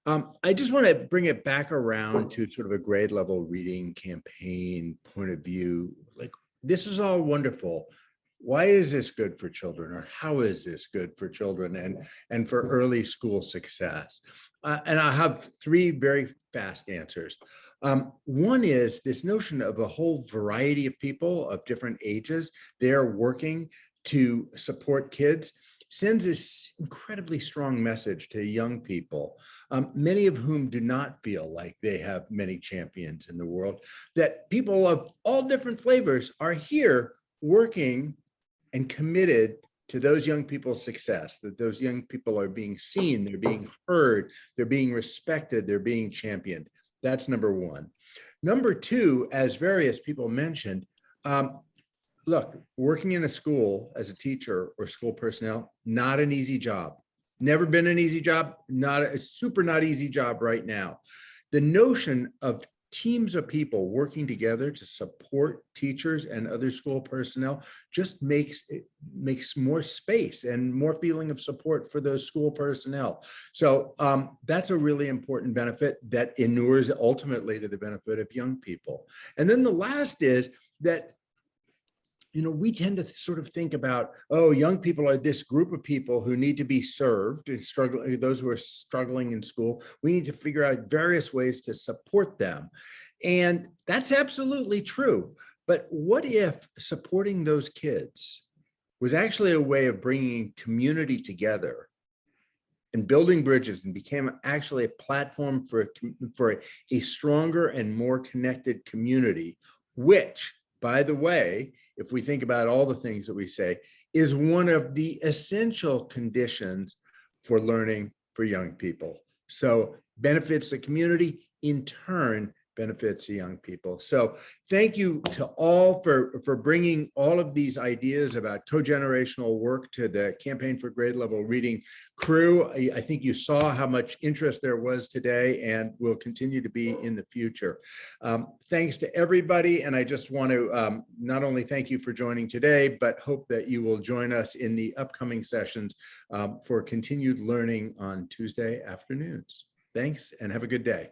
I just want to bring it back around to sort of a grade level reading campaign point of view. Like, this is all wonderful. Why is this good for children, or how is this good for children and for early school success? And I have three very fast answers. One is this notion of a whole variety of people of different ages. They're working to support kids, sends this incredibly strong message to young people, many of whom do not feel like they have many champions in the world, that people of all different flavors are here working and committed to those young people's success, that those young people are being seen, they're being heard, they're being respected, they're being championed. That's number one. Number two, as various people mentioned, look, working in a school as a teacher or school personnel, not an easy job. Never been an easy job, not a super not easy job right now. The notion of teams of people working together to support teachers and other school personnel just makes more space and more feeling of support for those school personnel. So that's a really important benefit that inures ultimately to the benefit of young people. And then the last is that, you know, we tend to sort of think about, oh, young people are this group of people who need to be served and struggling, those who are struggling in school. We need to figure out various ways to support them. And that's absolutely true. But what if supporting those kids was actually a way of bringing community together and building bridges and became actually a platform for a stronger and more connected community, which, by the way, if we think about all the things that we say, is one of the essential conditions for learning for young people. So benefits the community, in turn, benefits the young people. So thank you to all for bringing all of these ideas about co-generational work to the Campaign for Grade Level Reading crew. I think you saw how much interest there was today and will continue to be in the future. Thanks to everybody. And I just want to not only thank you for joining today, but hope that you will join us in the upcoming sessions for continued learning on Tuesday afternoons. Thanks and have a good day.